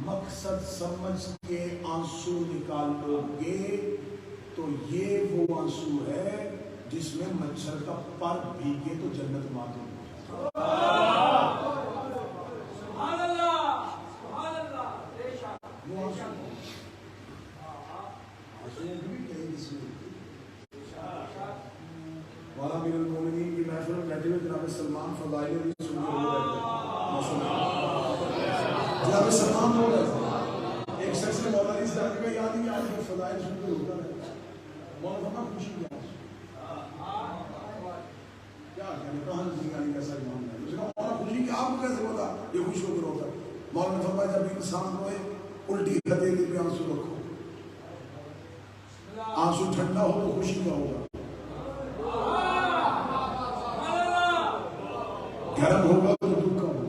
مقصد سمجھ کے آنسو نکالو گے تو یہ وہ آنسو ہے جس میں مچھر کا پر بھیگے تو جنت معلوم ہو والا امیر المومنین کی محفل میں بیٹھے ہوئے جناب سلمان فضائل علی سن کے ہو رہے تھے. جناب سلمان ہو رہے تھے, ایک شخص نے مولا علی سے کہا کہ یاد نہیں آج فضائل سن کے ہوتا ہے. مولا فرما خوشی کیا کیا کہنے کہاں نہیں آنی کیسا امام ہے. اس نے کہا مولا خوشی کہ آپ کو کیسے ہوتا یہ خوشی ہو کر ہوتا ہے. مولا نے فرمایا جب انسان ہوئے الٹی ہتھیلی پہ آنسو رکھو, آنسو ٹھنڈا ہو تو خوشی کا ہوگا, گرم ہوگا تو دکھ کا ہوگا.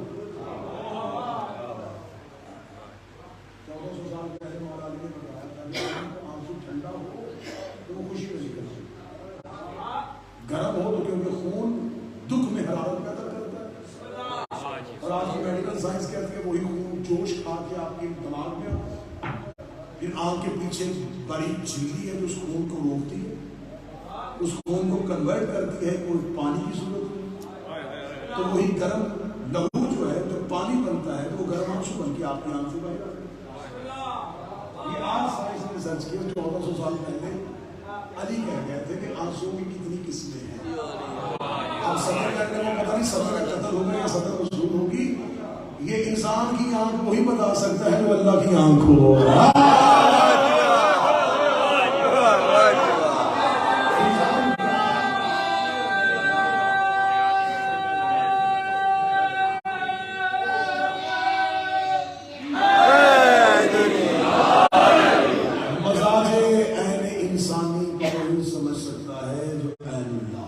1400 سال پہلے مولا علی نے بتایا تھا کہ آنسو ٹھنڈا ہو تو وہ خوشی میں نکل سکتا, گرم ہو تو کیونکہ خون دکھ میں حرارت پیدا کرتا ہے, اور آج کی میڈیکل سائنس کہتی ہے وہی خون جوش کھا کے آپ کے دماغ میں پھر آنکھ کے پیچھے بڑی جھیلی ہے جو اس خون کو روکتی ہے, اس خون کو کنورٹ کرتی ہے کوئی پانی کی صورت میں, تو وہی گرم لہو جو ہے جو پانی بنتا ہے تو وہ گرم آنسو بن کے آپ کی آنکھ سے باہر آتا ہے. یہ آج سائنس نے ریسرچ کیا 1400 سال پہلے علی کہہ گئے تھے کہ آنسو کی کتنی قسمیں ہیں. اب صدر کرنے میں پتہ نہیں صدر کا قتل ہوگا یا صدر وصول ہوگی, یہ انسان کی آنکھ وہی بتا سکتا ہے جو اللہ کی آنکھ ہو. مزاج عین انسانی کو وہی سمجھ سکتا ہے جو عین اللہ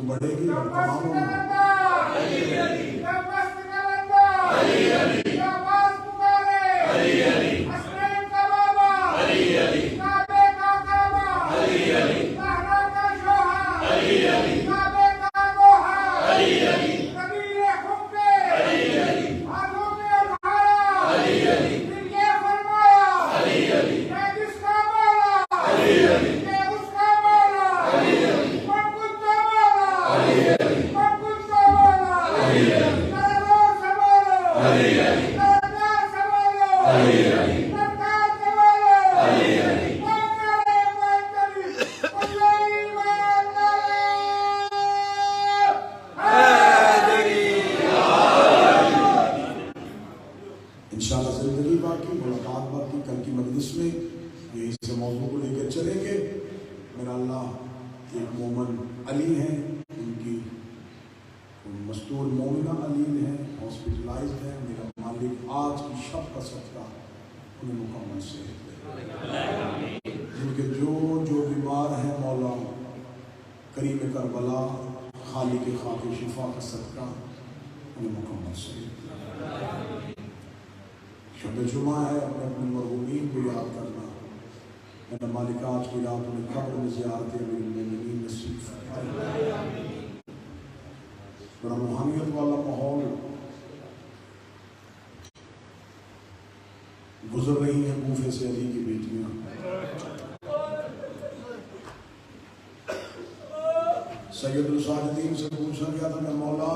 بڑھے گی اور تمام بڑا روحانیت والا ماحول گزر رہی ہیں کوفے سے علی کی بیٹیاں. سید الساجدین سے پوچھا گیا تھا کہ مولا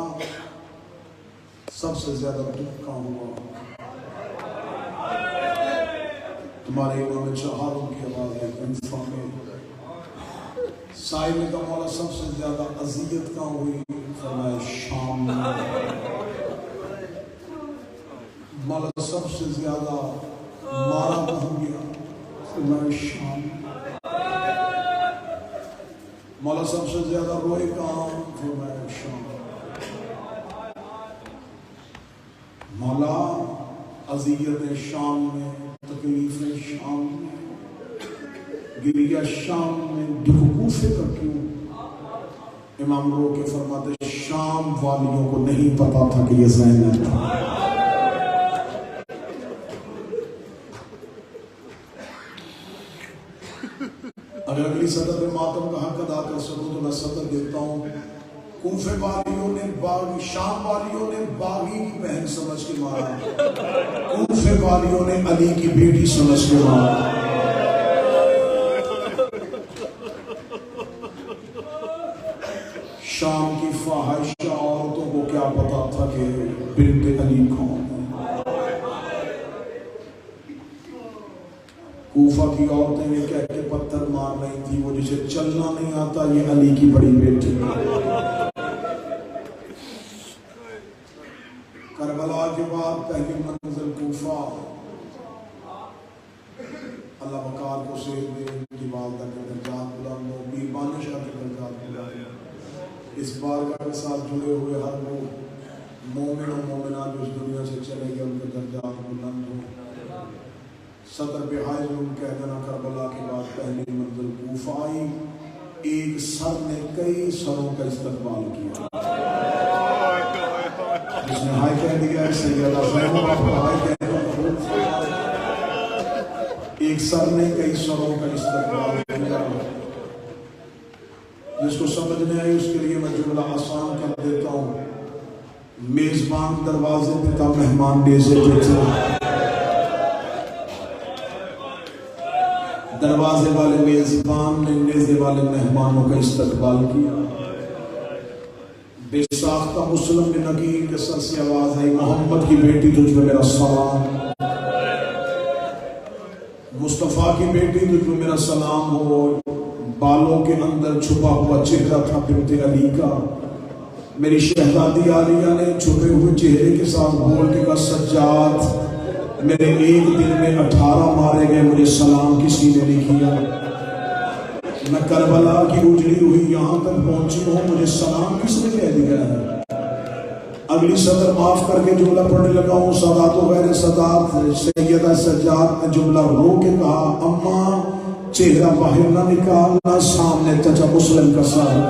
سب سے زیادہ دکھ کہاں ہوا؟ تمہارے امام چہاروں کی آواز ہے کوفہ میں. سائل نے کہا مولا سب سے زیادہ اذیت کہاں ہوئی؟ فرمایا شام میں. مولا سب سے زیادہ مارا کہاں گیا؟ فرمایا شام. مولا سب سے زیادہ روئے کہاں؟ فرمایا شام. مولا اذیت شام میں، تکلیف شام میں، گریہ شام میں، دکھ کوفے کا کیوں؟ امام رو کے فرماتے شام والیوں کو نہیں پتا تھا کہ یہ زینب تھا. اگر اگلی صدر ماتم کا حق ادا کر سکوں تو میں صدر دیتا ہوں. کوفے والیوں نے باغی، شام والیوں نے باغی کی بہن سمجھ کے مارا، کوفے والیوں نے علی کی بیٹی سمجھ کے مارا. شام کی فاحشہ عورتوں کو کیا پتا تھا کہ بنت علی کون ہے. کوفہ کی عورتیں یہ کہہ کے پتھر مار رہی تھی وہ جسے چلنا نہیں آتا یہ علی کی بڑی بیٹی. کربلا کے بعد پہلی منزل کوفہ. اللہ وقار کو سیر دے، ان کی والدہ کے درجات بلند ہو، پیر بانشاہ کے درجات بلند ہو. اس بارگاہ کے ساتھ جڑے ہوئے ہر وہ مومن و مومنات جو اس دنیا سے چلے گئے ان کے درجات بلند ہو. صدر پہ حائز ان کہہ دینا کربلا کے بعد پہلی منزل کوفہ آئی. ایک سر نے کئی سروں کا استقبال کیا. جس نے ہائے کہہ دیا ہے سیدہ زینب آپ کو ہائے کہہ دیا. ایک سر نے کئی سروں کا استقبال کیا. جس کو سمجھنے آئی اس کے لیے میں جملہ آسان کر دیتا ہوں. میزبان دروازے پہ تھا، مہمان نیزے پہ تھا. دروازے والے میزبان نے نیزے والے مہمانوں کا استقبال کیا. بے ساختہ مسلم بن نقیر کے سر سے آواز آئی محمد کی بیٹی تجھ پہ میرا سلام. مصطفیٰ کی بیٹی تجھ پہ میرا سلام ہو. بالوں کے اندر چھپا ہوا چہرہ تھا بنت علی کا. میری شہزادی عالیہ نے چھپے ہوئے چہرے کے ساتھ بول کے کہا سجاد میرے ایک دن میں 18 مارے گئے، مجھے سلام کسی نے نہیں کیا. میں کربلا کی اجڑی ہوئی یہاں تک پہنچی ہوں، مجھے سلام کس نے کہہ دیا ہے؟ اگلی صدر معاف کر کے جملہ پڑھنے لگا ہوں. سادات و غیر سادات سیدہ سجاد نے جملہ رو کے کہا اماں چہرہ باہر نہ نکالنا، سامنے چچا مسلم کا سایہ.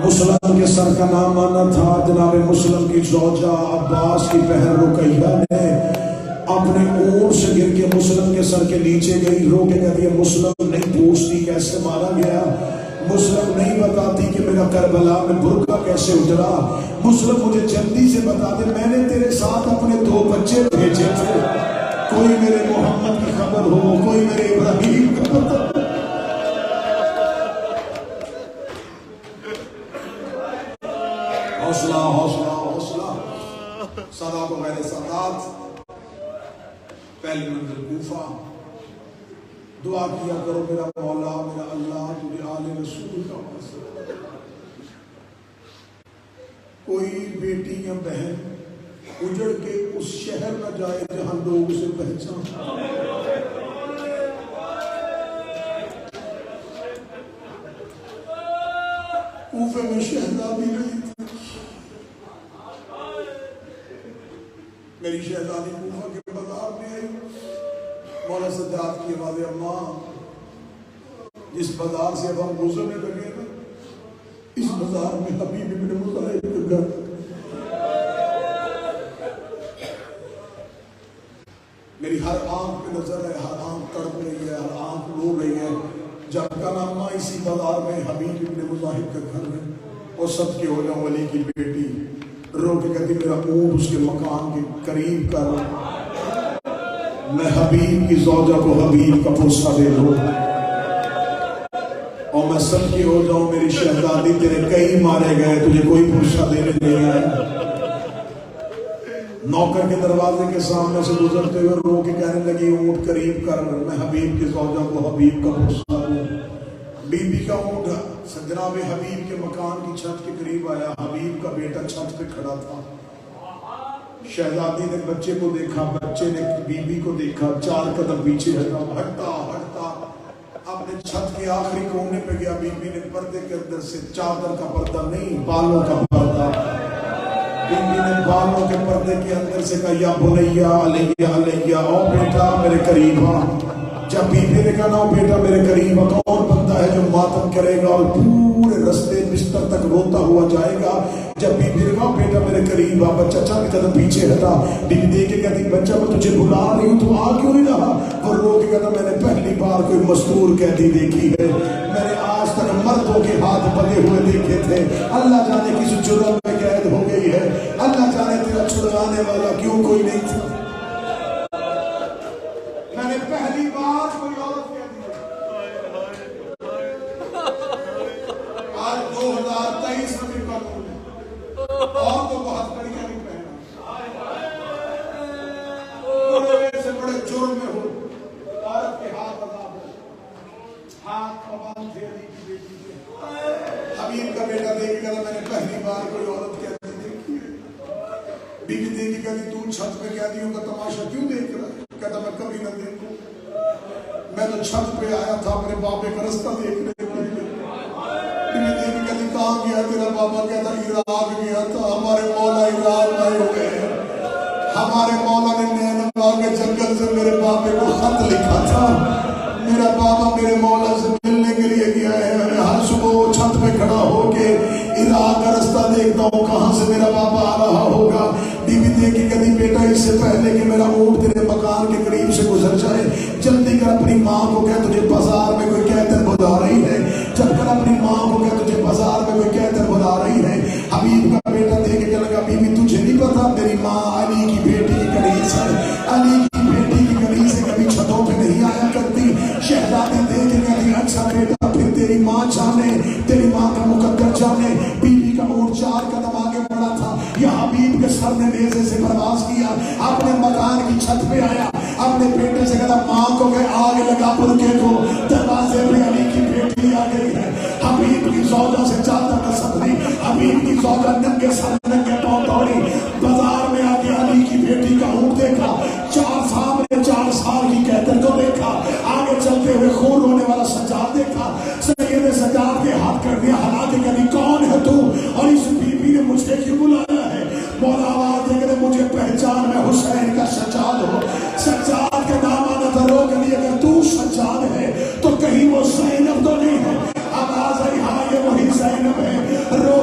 مسلم کے سر کا نام آنا تھا جناب مسلم کی زوجہ عباس کی بہن رقیہ نے اپنے اونٹ سے گر کے مسلم کے سر کے نیچے گئی، رو کے کہتی ہے مسلم نہیں پوچھتی کیسے مارا گیا، مسلم نہیں بتاتی کہ میرا کربلا میں برقع کیسے اترا، مسلم مجھے جلدی سے بتا دے میں نے تیرے ساتھ اپنے 2 بچے بھیجے تھے، کوئی میرے محمد کی خبر ہو، کوئی میرے ابراہیم کا پتہ۔ حوصلہ حوصلہ حوصلہ، سادات و غیر سادات، پہلی منزل کوفہ، دعا کیا کرو میرا مولا میرا اللہ تجھے آل رسول کا واسطہ، کوئی بیٹی یا بہن اجڑ کے اس شہر نہ جائے جہاں لوگ اسے پہچان۔ کوفے میں شہزادی رہی تھی، میری شہزادی کوفہ کے بازار میں آئی، مولا سجاد کی آواز اماں جس بازار سے اب ہم گزرنے لگے نا اس بازار میں حبیب ابن مظاہر کا گھر، میری ہر آنکھ پہ نظر ہے، ہر آنکھ تڑپ رہی ہے، ہر آنکھ رو رہی ہے، جب کا نامہ اسی بازار میں حبیب ابن مظاہر کا گھر ہے، اور سب کے ہو جاؤں ولی کی بیٹی رو کے کہتی میرا اونٹ اس کے مکان کے قریب کر، میں حبیب کی زوجہ کو حبیب کا پرسہ دے دوں، اور میں سب کی ہو جاؤں میری شہزادی تیرے کئی مارے گئے تجھے کوئی پرسہ دینے نہیں آیا۔ نوکر کے دروازے کے سامنے سے گزرتے ہوئے رو کے کہنے لگی اونٹ قریب کر، میں حبیب کی زوجہ کو حبیب کا پرسہ دوں۔ بی بی کا اونٹ جناب حبیب کے مکان کی چھت کے قریب آیا، حبیب کا بیٹا چھت پہ کھڑا تھا، شہزادی نے بچے کو دیکھا، بچے نے بی بی کو دیکھا، 4 قدم پیچھے ہٹتا اپنے چھت کے آخری کونے پہ گیا، بی بی نے پردے کے اندر سے چادر کا پردہ نہیں بالوں کا پردہ، بی بی نے بالوں کے پردے کے اندر سے کہا یا بنیا علیہ علیہ، او بیٹا میرے قریب آ۔ جب بی بی نے کہا نا بیٹا میرے قریب آ، کون بندہ ہے جو ماتم کرے گا اور پورے رستے بستر تک روتا ہوا جائے گا؟ جب بی بی نے کہا بیٹا میرے قریب آ، بچہ 4 قدم پیچھے ہٹا، بی بی دیکھ کے کہتی بچہ میں تجھے بلا رہی ہوں تو آ کیوں نہیں رہا؟ وہ رو کے کہتا میں نے پہلی بار کوئی مستور قیدی دیکھی ہے، میں نے آج تک مردوں کے ہاتھ بندھے ہوئے دیکھے تھے، اللہ جانے کسی جرم میں قید ہو گئی ہے، اللہ جانے تیرا چھڑانے والا کیوں کوئی نہیں تھا۔ میں نے پہلی بار کوئی عورت قیدی آج 2023 میں بھی قانون ہے، اور تو بہت بڑی نہیں پہنا، بڑے سے بڑے جرم میں ہو عورت کے ہاتھ عذاب ہے، ہاتھ پابند تھے علی کی بیٹی کے، حبیب کا بیٹا دیکھ کر میں نے پہلی بار کوئی عورت قیدی دیکھی ہے۔ بی بی دیکھ کر تو چھت پہ قیدیوں کا تماشا کیوں دیکھ رہا ہے؟ کہتا میں کبھی نہ دیکھوں، میں تو چھت پہ آیا تھا اپنے بابے کا رستہ دیکھنے کے لیے۔ کہتی کہاں گیا تیرا بابا؟ کہتا عراق گیا تھا، ہمارے مولا عراق آئے ہوئے ہیں، ہمارے مولا نے نینوا کے جنگل سے میرے بابے کو خط لکھا تھا، میرا بابا میرے مولا سے ملنے کے لیے گیا ہے، میں ہر صبح چھت پہ کھڑا ہو کے عراق کا رستہ دیکھتا ہوں کہاں سے میرا بابا آ رہا ہوگا۔ بی بی دیکھی کہتی بیٹا اس سے پہلے کہ میرا اونٹ تیرے مکان کے قریب سے گزر جائے جلدی کر اپنی ماں کو کہہ تجھے بازار میں کوئی کہتر بلا رہی ہے، چل کر اپنی ماں کو کہہ تجھے بازار میں کوئی کہتر بلا رہی ہے۔ حبیب کا بیٹا دیکھ کے لگا بی بی تجھے نہیں پتا میری ماں علی کی بیٹی کی کنیز ہے، علی کی بیٹی کی کنیز سے کبھی چھتوں پہ نہیں آیا کرتی۔ شہزادی دیکھ کے کہتی اچھا بیٹا پھر تیری ماں جانے، تیری ماں کا مقدر جانے۔ بی بی کا اونٹ 4 قدم آگے بڑھا تھا، یا حبیب کے سر نے نیزے سے پرواز کیا، اپنے مکان کی چھت پہ آیا، اپنے بیٹے سے کہتا ماں کو کہ آگ لگا برقعے کو، دروازے پہ علی کی بیٹی آ گئی ہے۔ حبیب کی زوجہ سے چادر کا سبری، حبیب کی زوجہ ننگے سر ننگے پاؤں دوڑی، بازار میں آ کے علی کی بیٹی کا اونٹ دیکھا، 4 سامنے 4 سال کی کہتر کو دیکھا، آگے چلتے ہوئے خون ہونے والا سجاد دیکھا، سید سجاد کے ہاتھ کر دیا، حالانکہ کہتی کون ہے تو اور اس بی بی نے مجھے کیوں بلایا ہے؟ مولا آواز دے کر مجھے پہچان میں حسین کا سجاد ہو، سجاد کا نام آنا تھا، رو کے لیے اگر تو سجاد ہے تو کہیں وہ زینب تو نہیں ہے؟ آواز آئی ہاں یہ وہی زینب ہے، رو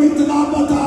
اتنا بتا